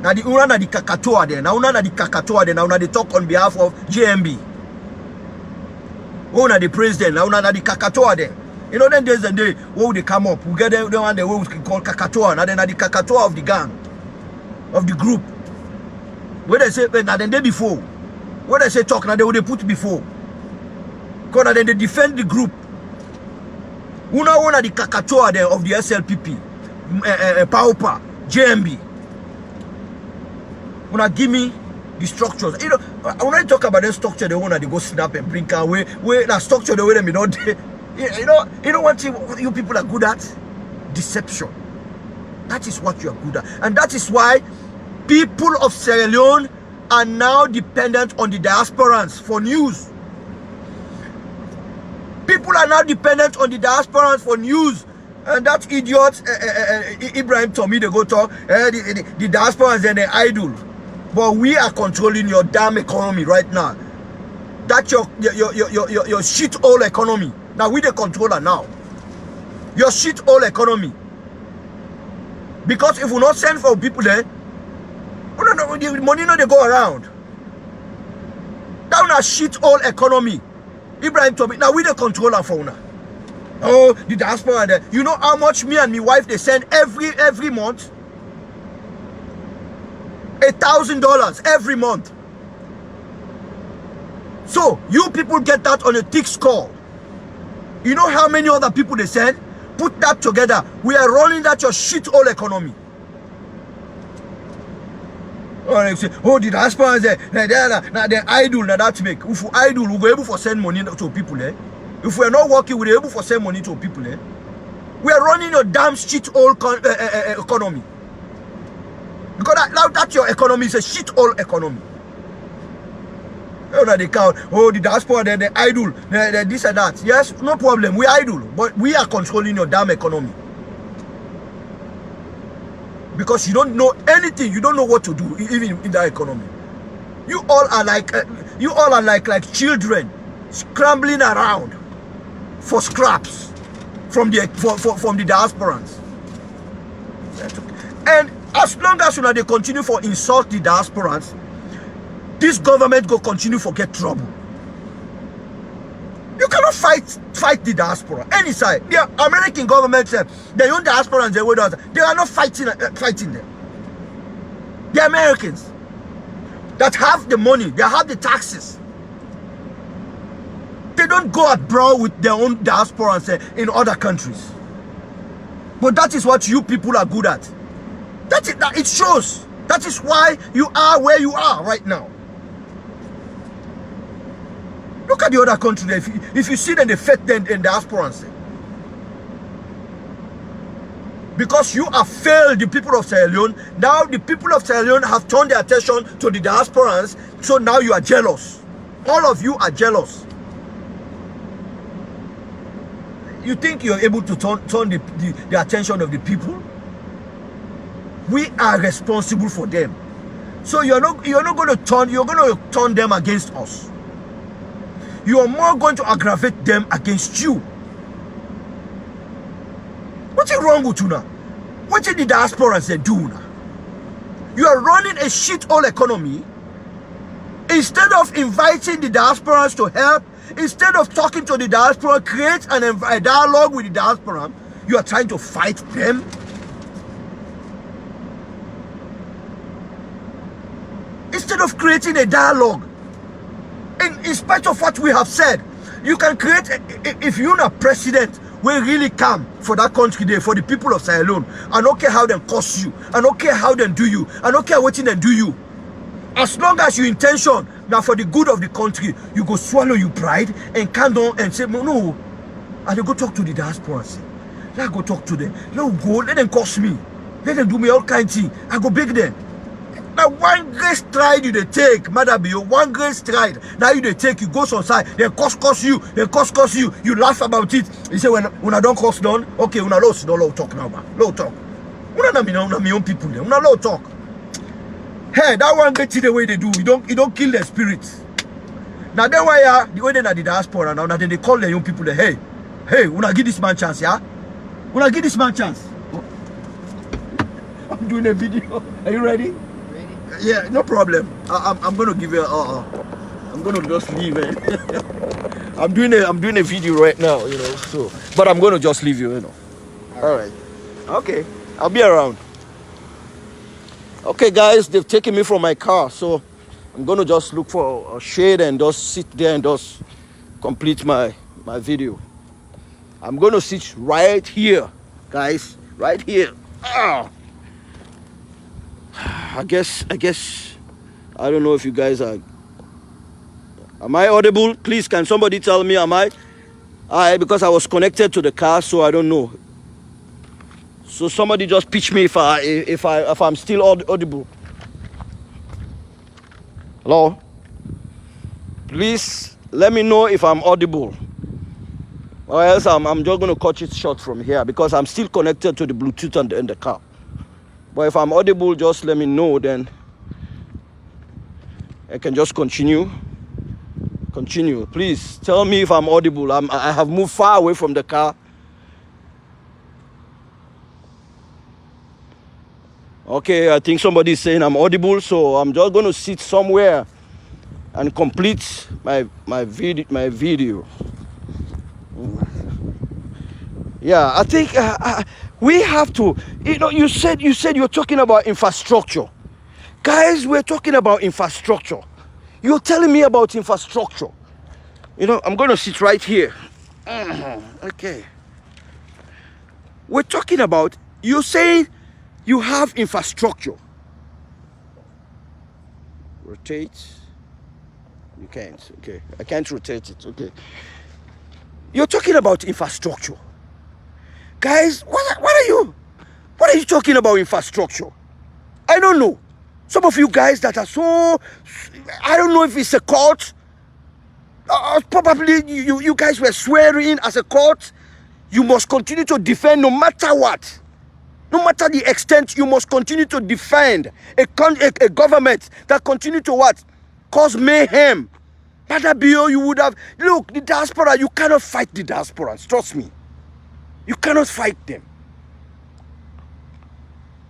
A: Now the una na the kakatoa there. Now una na the kakatoa there. Now una they talk on behalf of JMB. Una the president. Now una na the kakatoa there. You know, then there's a day where they come up. We get them one day where we call kakatoa. Now then are the kakatoa of the gang, of the group. Where they say now then day before. Where they say talk now they would put before. Because now then they defend the group. Una the kakatoa there of the SLPP, pauper, JMB. Una give me the structures. You know, when I talk about the structure, they wanna they go snap and bring away. Where that structure the way them don't. You know what you people are good at? Deception. That is what you are good at, and that is why people of Sierra Leone are now dependent on the diasporans for news. People are now dependent on the diasporans for news. And that idiot, Ibrahim Tommy, they go talk, the diasporans and the idol. But we are controlling your damn economy right now. That's your shithole economy. Now we the controller now. Your shithole economy. Because if we not send for people there, the money no they go around. Down a shithole economy. Ibrahim Tommy, now we the controller for now. Oh, the diaspora there. You know how much me and my wife they send every month? $1,000 every month. So you people get that on a thick score. You know how many other people they send? Put that together. We are running that your shithole economy. Oh, they say, oh, the diaspora is there. They're idle. Now that's make. If we idle, we go able to send money to people. If we are not working, we're able to send money to people. We are running a damn shithole economy. Because that's your economy. It's a shithole economy. Oh, they count. Oh, the diaspora, they're idle. They're this and that. Yes, no problem. We idle, but we are controlling your damn economy. Because you don't know anything. You don't know what to do, even in that economy. You all are like children scrambling around for scraps from the diasporans. And as long as they continue for insult the diasporans, this government go continue for get trouble. You cannot fight the diaspora any side. The American government said their own diasporans, they are not fighting them. The Americans that have the money, they have the taxes. They don't go abroad with their own diasporans in other countries. But that is what you people are good at. It shows. That is why you are where you are right now. Look at the other country. If you see them, they fed them in diasporans. Because you have failed the people of Sierra Leone. Now the people of Sierra Leone have turned their attention to the diasporans. So now you are jealous. All of you are jealous. You think you're able to turn the attention of the people? We are responsible for them. So you're not going to turn them against us. You are more going to aggravate them against you. What's wrong with you now? What did the diasporans do now? You are running a shithole economy. Instead of inviting the diasporans to help, instead of talking to the diaspora, create a dialogue with the diaspora, you are trying to fight them. Instead of creating a dialogue, in spite of what we have said, you can create, if you're not president, we really come for that country there, for the people of Sierra Leone. I don't care how they cost you. I don't care how they do you. I don't care what they do you. As long as your intention now for the good of the country, you go swallow your pride and calm down and say, no, I go talk to the diaspora. Let go talk to them. Let them cost me. Let them do me all kinds of things. I go beg them. Now one great stride you they take, Madam, one great stride. Now you they take, you go outside, they cost you, you laugh about it. You say when I don't cost done, okay, when I low talk now, man. Low talk. When I my own people there, when I low talk. Hey, that one great thing the way they do, you don't kill their spirits. Now then why the way they are the diaspora now, then they call their young people there, hey, when I give this man chance, yeah? When I give this man chance. I'm doing a video. Are you ready? Yeah, no problem. I'm gonna give you I'm gonna just leave it. I'm doing a video right now, so but I'm gonna just leave you, All right. Okay, I'll be around. Okay guys, they've taken me from my car, so I'm gonna just look for a shade and just sit there and just complete my video. I'm gonna sit right here, guys, right here. I guess I don't know if you guys am I audible? Please, can somebody tell me, am I? Because I was connected to the car, so I don't know. So somebody just pitch me if I'm still audible. Hello? Please let me know if I'm audible. Or else I'm just gonna cut it short from here because I'm still connected to the Bluetooth in the car. But if I'm audible, just let me know, then I can just continue. Please tell me if I'm audible. I have moved far away from the car. Okay, I think somebody is saying I'm audible, so I'm just going to sit somewhere and complete my video. Yeah, I think we have to, you said you're talking about infrastructure. Guys, we're talking about infrastructure. You're telling me about infrastructure. You know, I'm going to sit right here. Okay. We're talking about, you say you have infrastructure. Rotate. You can't. Okay. I can't rotate it. Okay. You're talking about infrastructure. Guys, what are you talking about infrastructure? I don't know. Some of you guys that are so, I don't know if it's a cult. Probably you guys were swearing as a cult. You must continue to defend no matter what. No matter the extent, you must continue to defend a government that continue to what? Cause mayhem. Badabio, you would have, look, the diaspora, you cannot fight the diasporans, trust me. You cannot fight them.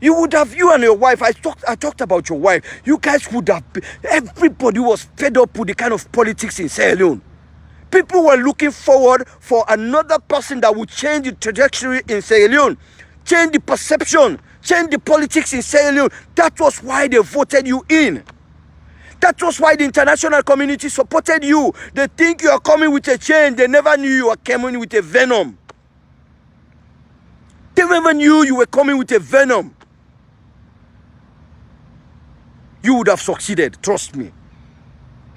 A: You would have, you and your wife, I talked about your wife. You guys would have, everybody was fed up with the kind of politics in Sierra Leone. People were looking forward for another person that would change the trajectory in Sierra Leone, change the perception, change the politics in Sierra Leone. That was why they voted you in. That was why the international community supported you. They think you are coming with a change. They never knew you were coming with a venom. They never knew you were coming with a venom. You would have succeeded, trust me.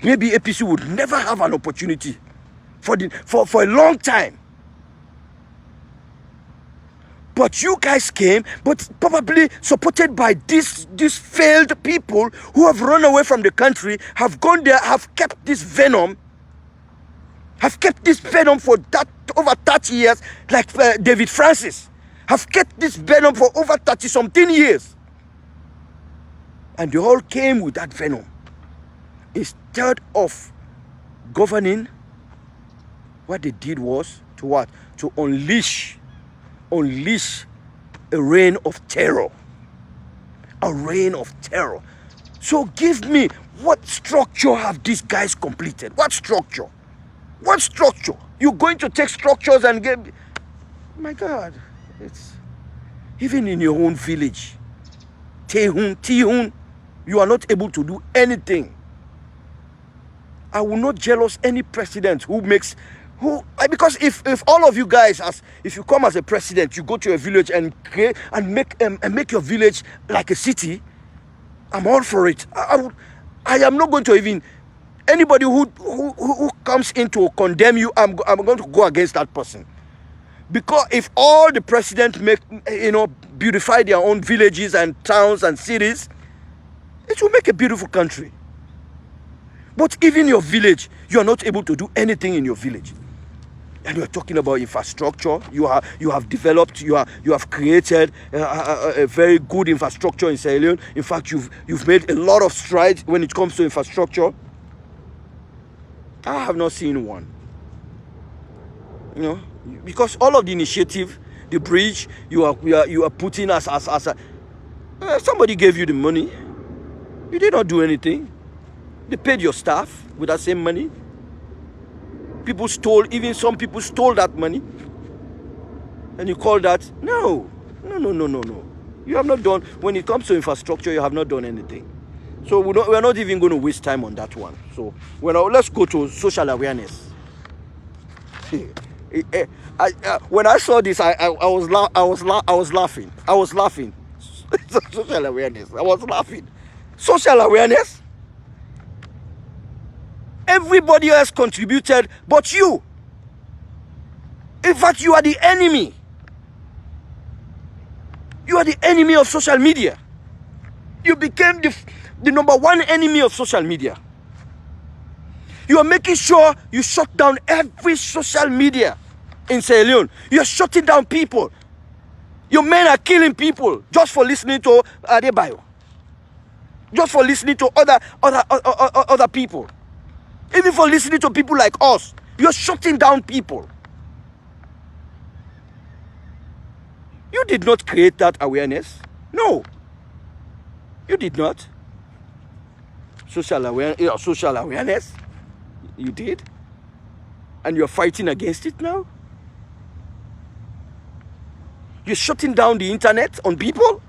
A: Maybe APC would never have an opportunity for a long time. But you guys came, but probably supported by these failed people who have run away from the country, have gone there, have kept this venom for that over 30 years, like David Francis, have kept this venom for over 30-something years. And they all came with that venom. Instead of governing, what they did was to what? To unleash a reign of terror. A reign of terror. So give me, what structure have these guys completed? What structure? What structure? You're going to take structures and get... My God, it's... Even in your own village, Tihun, you are not able to do anything. I will not jealous any president who makes... because if all of you guys, if you come as a president, you go to a village and create and make your village like a city, I'm all for it. I am not going to even, anybody who comes in to condemn you, I'm going to go against that person. Because if all the presidents beautify their own villages and towns and cities, it will make a beautiful country. But even your village, you are not able to do anything in your village. And you are talking about infrastructure. You have developed, you have created a very good infrastructure in Sierra Leone. In fact, you've made a lot of strides when it comes to infrastructure. I have not seen one. You know, because all of the initiative, the bridge, you are putting as a somebody gave you the money. You did not do anything. They paid your staff with that same money. People stole, even some people stole that money. And you call that? No. You have not done, when it comes to infrastructure, you have not done anything. So we're not even going to waste time on that one. So let's go to social awareness. When I saw this, I was laughing. Social awareness. I was laughing. Social awareness. Everybody else contributed, but you. In fact, you are the enemy. You are the enemy of social media. You became the number one enemy of social media. You are making sure you shut down every social media in Sierra Leone. You are shutting down people. Your men are killing people just for listening to Adebayo. Just for listening to other people. Even for listening to people like us. You're shutting down people. You did not create that awareness. No. You did not. Social awareness. You did. And you're fighting against it now. You're shutting down the internet on people.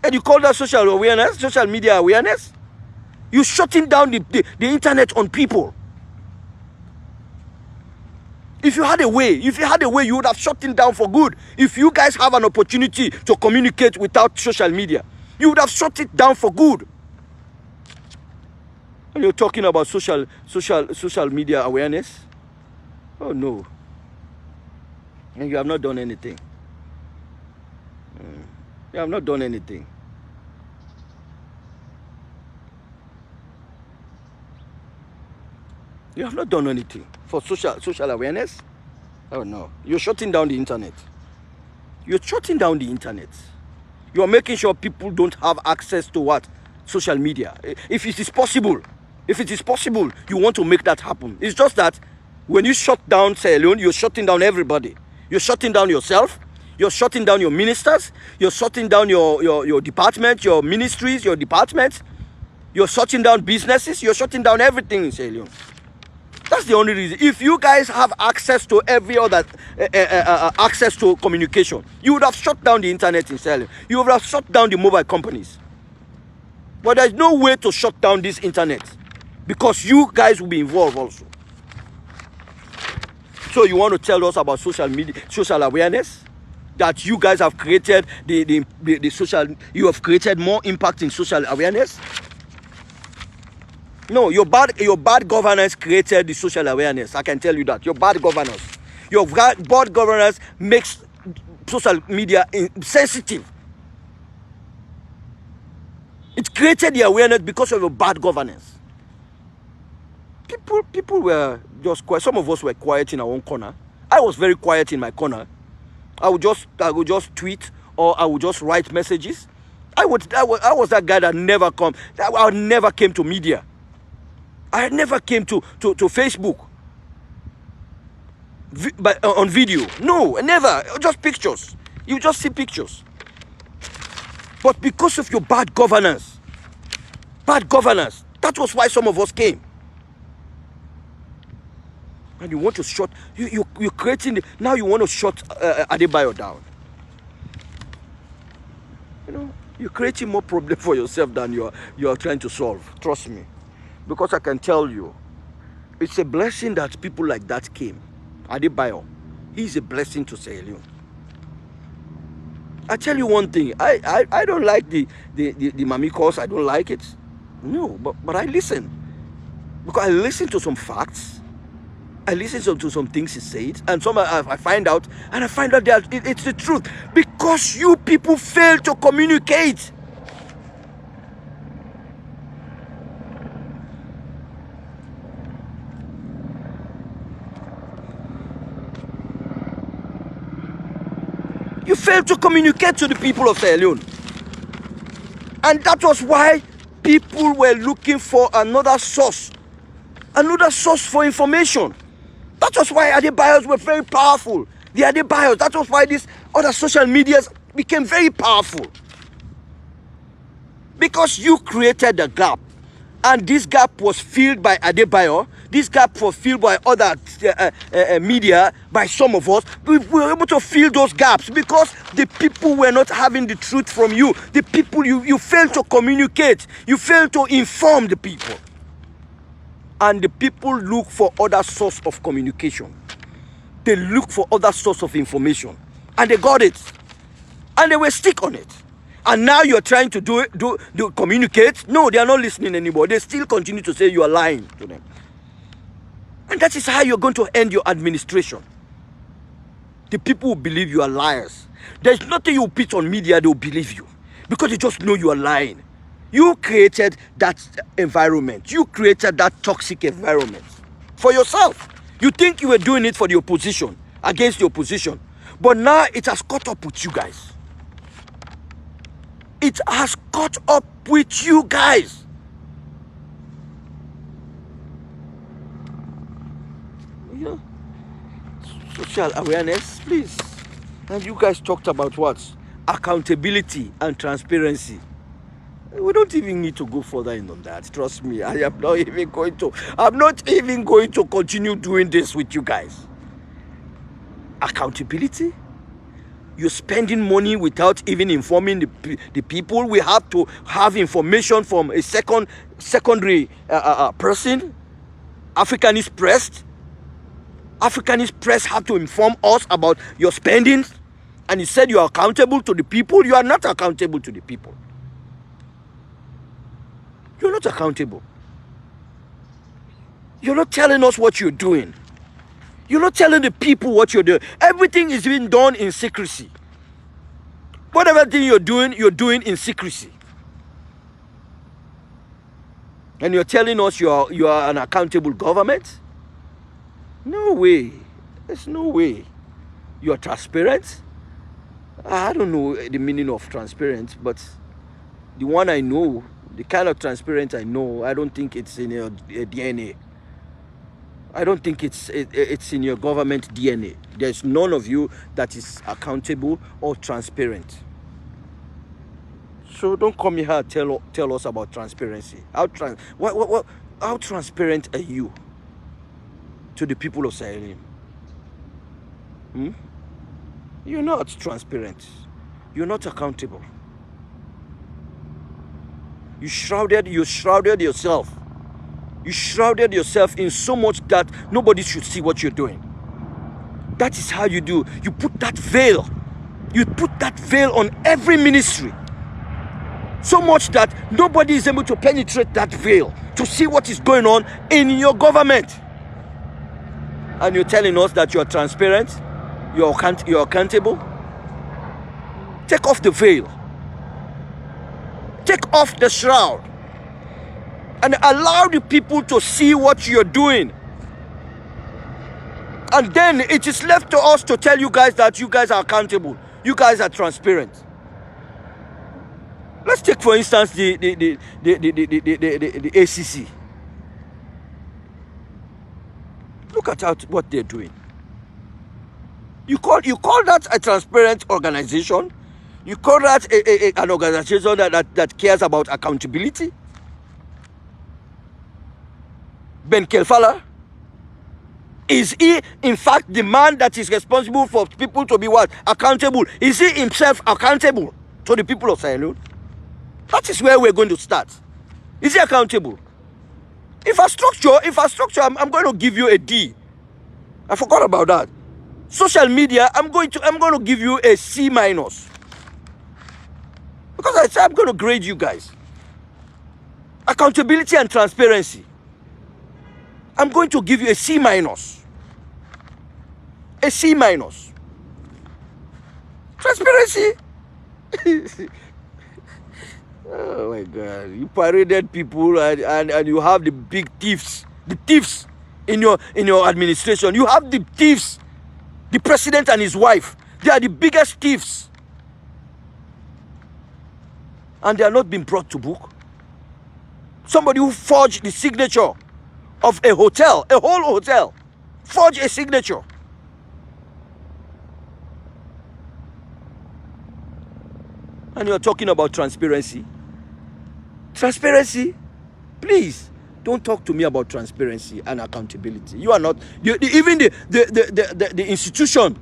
A: And you call that social awareness, social media awareness? You're shutting down the internet on people. If you had a way, you would have shut it down for good. If you guys have an opportunity to communicate without social media, you would have shut it down for good. And you're talking about social media awareness? Oh no. And you have not done anything. You have not done anything. You have not done anything for social awareness. Oh no. You're shutting down the internet. You're shutting down the internet. You're making sure people don't have access to what? Social media. If it is possible, you want to make that happen. It's just that when you shut down Sierra Leone, you're shutting down everybody. You're shutting down yourself. You're shutting down your ministers. You're shutting down your department, your ministries, your departments. You're shutting down businesses. You're shutting down everything in Sierra Leone. That's the only reason. If you guys have access to every other access to communication, you would have shut down the internet in Sierra Leone. You would have shut down the mobile companies. But there's no way to shut down this internet because you guys will be involved also. So you want to tell us about social media, social awareness? That you guys have created the social, you have created more impact in social awareness? No, your bad governance created the social awareness. I can tell you that. Your bad governance. Your bad governance makes social media sensitive. It created the awareness because of your bad governance. People were just quiet. Some of us were quiet in our own corner. I was very quiet in my corner. I would just tweet, or I would just write messages. I was that guy that never came to media. I never came to Facebook on video. No, never. Just pictures. You just see pictures. But because of your bad governance, that was why some of us came. And you want to shut, you're creating, now you want to shut Adebayo down. You know, you're creating more problem for yourself than you are trying to solve. Trust me. Because I can tell you, it's a blessing that people like that came. Adebayo, he's a blessing to Sierra Leone. I tell you one thing, I don't like the Mami course, I don't like it. No, but I listen. Because I listen to some facts. I listen to some things he said, and some I find out, that it's the truth. Because you people fail to communicate. You failed to communicate to the people of Sierra Leone. And that was why people were looking for another source for information. That was why Adebayos were very powerful. The Adebayos, that was why these other social medias became very powerful. Because you created the gap. And this gap was filled by Adebayo. This gap was filled by other media, by some of us. We were able to fill those gaps because the people were not having the truth from you. The people, you failed to communicate. You failed to inform the people. And the people look for other source of communication. They look for other source of information. And they got it. And they were stick on it. And now you're trying to communicate. No, they are not listening anymore. They still continue to say you are lying to them. And that is how you're going to end your administration. The people will believe you are liars. There's nothing you put on media, they'll believe you. Because they just know you are lying. You created that environment. You created that toxic environment for yourself. You think you were doing it for the opposition, against the opposition. But now it has caught up with you guys. It has caught up with you guys. Yeah. Social awareness, please. And you guys talked about what? Accountability and transparency. We don't even need to go further in on that. Trust me, I'm not even going to continue doing this with you guys. Accountability You're spending money without even informing the people. We have to have information from a secondary person. Africanist press. Africanist press have to inform us about your spendings. And you said you are accountable to the people. You are not accountable to the people. You're not accountable. You're not telling us what you're doing. You're not telling the people what you're doing. Everything is being done in secrecy. Whatever thing you're doing in secrecy. And you're telling us you are an accountable government? No way. There's no way. You're transparent? I don't know the meaning of transparent, but the one I know, the kind of transparent I know, I don't think it's in your DNA. I don't think it's in your government DNA. There's none of you that is accountable or transparent. So don't come here and tell us about transparency. How transparent are you to the people of Sahel? You're not transparent. You're not accountable. You shrouded yourself. You shrouded yourself in so much that nobody should see what you're doing. That is how you do. You put that veil. You put that veil on every ministry. So much that nobody is able to penetrate that veil to see what is going on in your government. And you're telling us that you're transparent, you're accountable. Take off the veil. Take off the shroud. And allow the people to see what you're doing. And then it is left to us to tell you guys that you guys are accountable. You guys are transparent. Let's take, for instance, the ACC. Look at what they're doing. You call that a transparent organization? You call that an organization that cares about accountability? Ben Kelfala? Is he, in fact, the man that is responsible for people to be what? Accountable. Is he himself accountable to the people of Sahel? That is where we're going to start. Is he accountable? Infrastructure, I'm going to give you a D. I forgot about that. Social media, I'm going to give you a C minus. Because I said I'm going to grade you guys. Accountability and transparency, I'm going to give you a C minus. A C minus. Transparency. Oh my God! You paraded people and you have the big thieves, in your administration. You have the thieves, the president and his wife. They are the biggest thieves, and they are not being brought to book. Somebody who forged the signature of a hotel, a whole hotel, forged a signature. And you're talking about transparency. Transparency? Please, don't talk to me about transparency and accountability. You are not, even the institution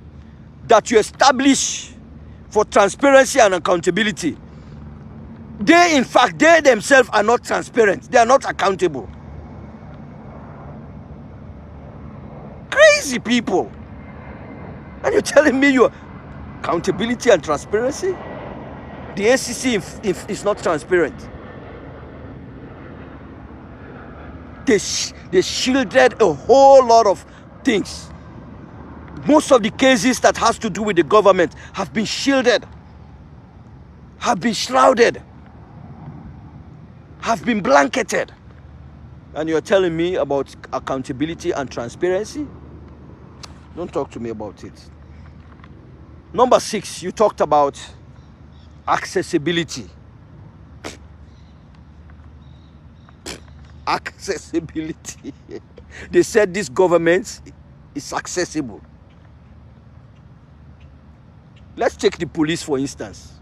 A: that you establish for transparency and accountability, they themselves are not transparent. They are not accountable. Crazy people. And you're telling me your accountability and transparency? The ACC is not transparent. They shielded a whole lot of things. Most of the cases that has to do with the government have been shielded, have been shrouded, have been blanketed. And you're telling me about accountability and transparency? Don't talk to me about it. Number 6, you talked about accessibility. Accessibility. They said this government is accessible. Let's take the police, for instance.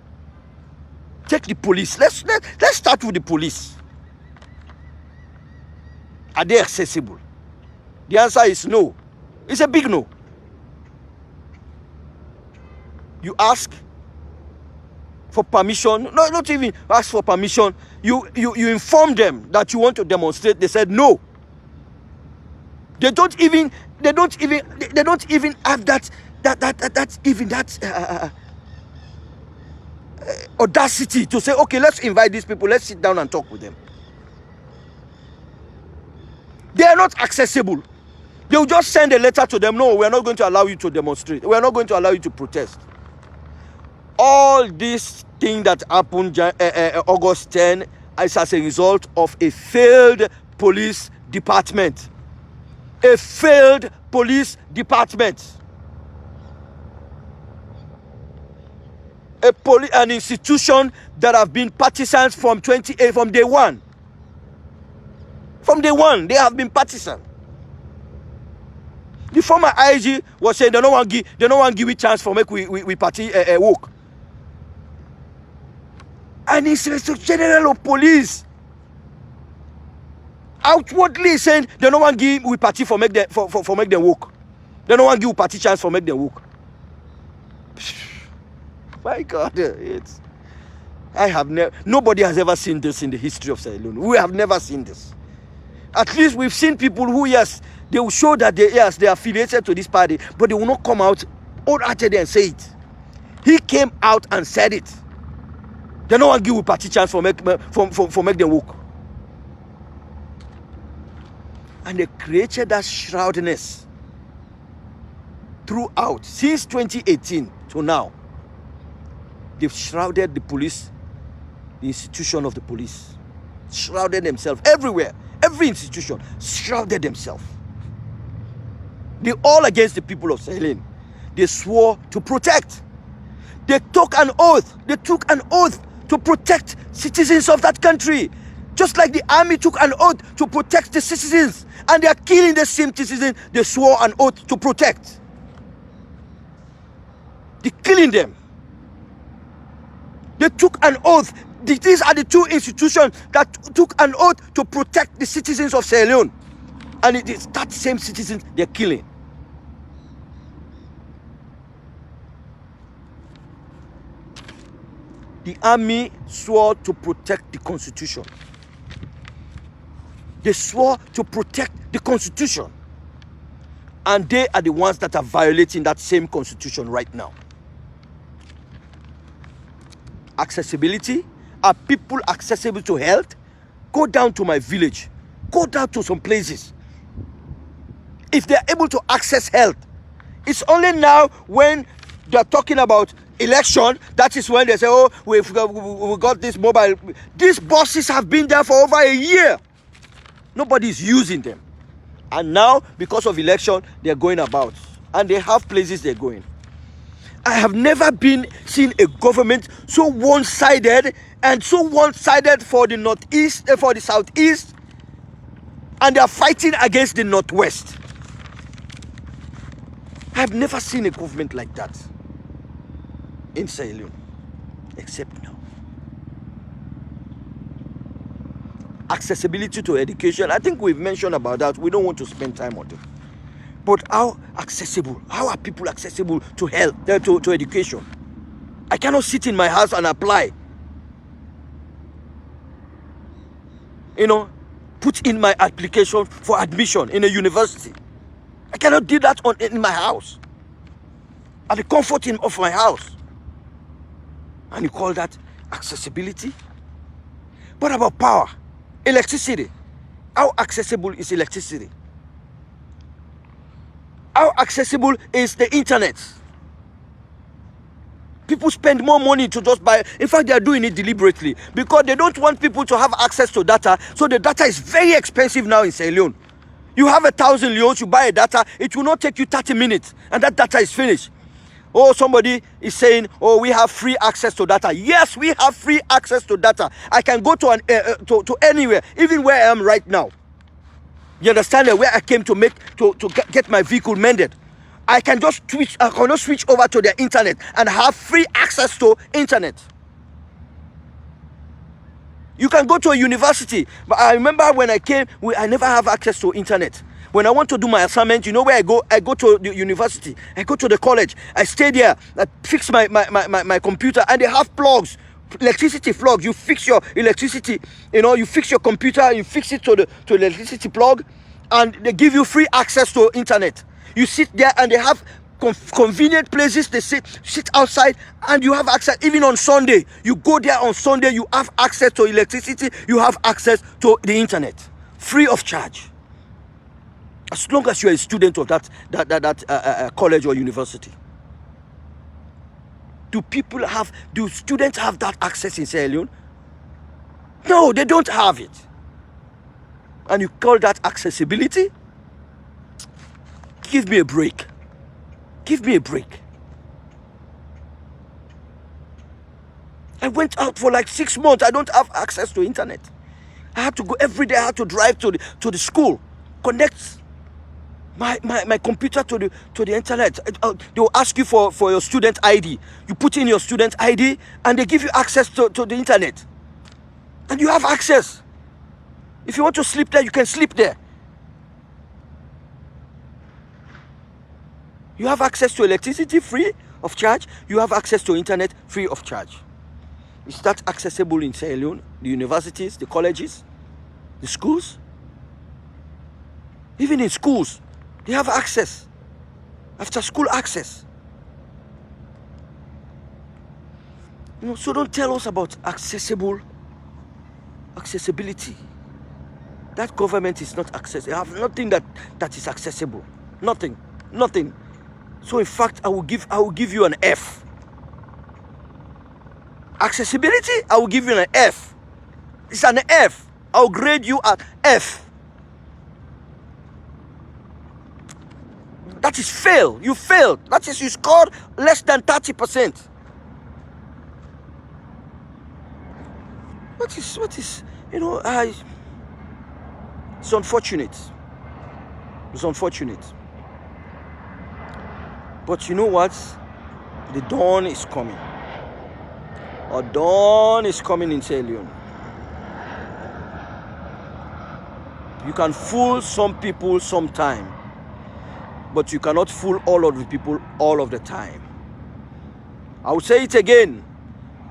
A: Take the police. Let's start with the police. Are they accessible? The answer is no. It's a big no. You ask for permission. No, not even ask for permission. You inform them that you want to demonstrate. They said no. They don't even have that audacity to say, okay, let's invite these people, let's sit down and talk with them. They are not accessible. They will just send a letter to them. No, we are not going to allow you to demonstrate. We are not going to allow you to protest. All this thing that happened August 10 is as a result of a failed police department. A failed police department. An institution that have been partisans from day one. From day one, they have been partisan. The former IG was saying they don't want to give it chance for make we party work. And he's Inspector General of Police outwardly saying they don't want to give we party for make them work. They don't want to give party chance for make them work. My God, nobody has ever seen this in the history of Sierra Leone. We have never seen this. At least we've seen people who, yes, they will show that they are affiliated to this party, but they will not come out wholeheartedly and say it. He came out and said it. They don't want to give a party chance for make them work. And they created that shroudness throughout since 2018 to now. They've shrouded the police, the institution of the police, shrouded themselves everywhere. Every institution shrouded themselves. They all against the people of Sierra Leone. They swore to protect. They took an oath. They took an oath to protect citizens of that country. Just like the army took an oath to protect the citizens. And they are killing the same citizens they swore an oath to protect. They're killing them. They took an oath. These are the two institutions that took an oath to protect the citizens of Sierra Leone. And it is that same citizens they're killing. The army swore to protect the constitution. They swore to protect the constitution. And they are the ones that are violating that same constitution right now. Accessibility. Are people accessible to health? Go down to my village. Go down to some places. If they are able to access health, it's only now when they are talking about election, that is when they say, oh, we got this mobile. These buses have been there for over a year. Nobody is using them. And now, because of election, they are going about. And they have places they're going. I have never seen a government so one-sided and so one-sided for the northeast, for the southeast, and they are fighting against the northwest. I have never seen a government like that in Sierra Leone, except now. Accessibility to education, I think we've mentioned about that. We don't want to spend time on it. But how are people accessible to health, to education? I cannot sit in my house and apply. Put in my application for admission in a university. I cannot do that in my house. At the comfort of my house. And you call that accessibility? What about power? Electricity. How accessible is electricity? How accessible is the internet? People spend more money to just buy. In fact, they are doing it deliberately because they don't want people to have access to data. So the data is very expensive now in Sierra Leone. You have 1,000 leones, you buy a data, it will not take you 30 minutes and that data is finished. Oh, somebody is saying, oh, we have free access to data. Yes, we have free access to data. I can go to anywhere, even where I am right now. You understand that where I came to get my vehicle mended. I can just switch over to their internet and have free access to internet. You can go to a university, but I remember when I came, I never have access to internet. When I want to do my assignment, you know where I go? I go to the university. I go to the college. I stay there. I fix my computer, and they have plugs, electricity plugs. You fix your electricity. You know, you fix your computer. You fix it to electricity plug, and they give you free access to internet. You sit there, and they have convenient places. They sit outside, and you have access. Even on Sunday, you go there on Sunday. You have access to electricity. You have access to the internet, free of charge. As long as you're a student of that college or university. Do students have that access in Sierra Leone? No, they don't have it. And you call that accessibility? Give me a break. Give me a break. I went out for like 6 months. I don't have access to internet. I had to go every day. I had to drive to the school, connect my computer to the internet. They will ask you for your student ID. You put in your student ID, and they give you access to the internet, and you have access. If you want to sleep there, you can sleep there. You have access to electricity free of charge. You have access to internet free of charge. Is that accessible in Sierra Leone? The universities, the colleges, the schools? Even in schools, they have access, after school access. You know, so don't tell us about accessibility. That government is not accessible. They have nothing that is accessible. Nothing. So in fact, I will give you an F. Accessibility, I will give you an F. It's an F. I'll grade you at F. That is fail. You failed. That is, you scored less than 30%. What is, you know, it's unfortunate. It's unfortunate. But you know what? The dawn is coming. A dawn is coming in Sierra Leone. You can fool some people sometime, but you cannot fool all of the people all of the time. I will say it again.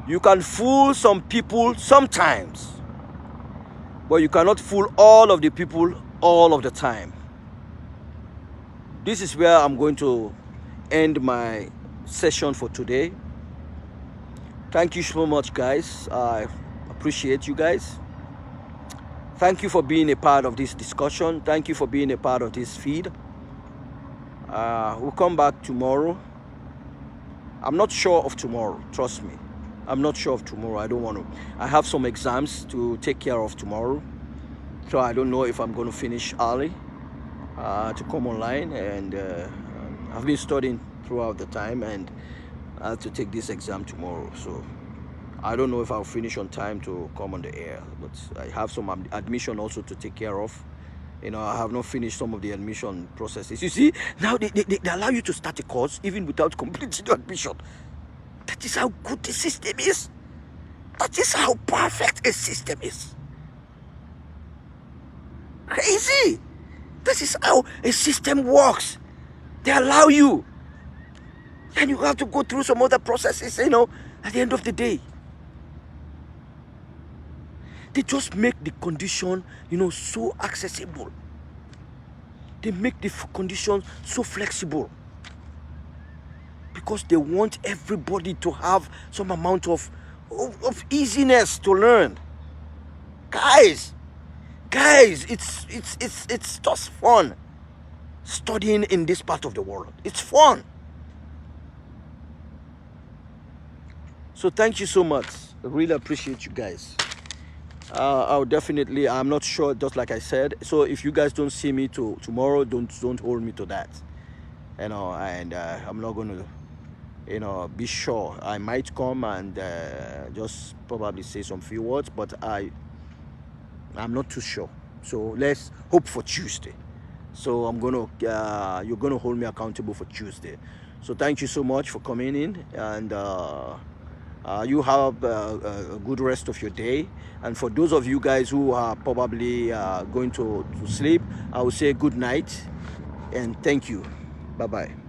A: You can fool some people sometimes, but you cannot fool all of the people all of the time. This is where I'm going to end my session for today. Thank you so much, guys. I appreciate you guys. Thank you for being a part of this discussion. Thank you for being a part of this feed. We'll come back tomorrow. I'm not sure of tomorrow, trust me. I'm not sure of tomorrow. I don't want to. I have some exams to take care of tomorrow, so I don't know if I'm going to finish early to come online. And I've been studying throughout the time, and I have to take this exam tomorrow, so I don't know if I'll finish on time to come on the air. But I have some admission also to take care of. You know, I have not finished some of the admission processes. You see, now they allow you to start a course even without completing your admission. That is how good the system is. That is how perfect a system is. Crazy. This is how a system works. They allow you. And you have to go through some other processes, you know, at the end of the day. They just make the condition, you know, so accessible. They make the conditions so flexible. Because they want everybody to have some amount of easiness to learn. Guys, it's just fun studying in this part of the world. It's fun. So thank you so much. I really appreciate you guys. I'll definitely, I'm not sure, just like I said. So if you guys don't see me tomorrow, don't hold me to that. You know, and I'm not going to, you know, be sure. I might come and just probably say some few words, but I'm not too sure. So let's hope for Tuesday. So you're gonna hold me accountable for Tuesday. So thank you so much for coming in, and You have a good rest of your day. And for those of you guys who are probably going to sleep, I will say good night and thank you. Bye-bye.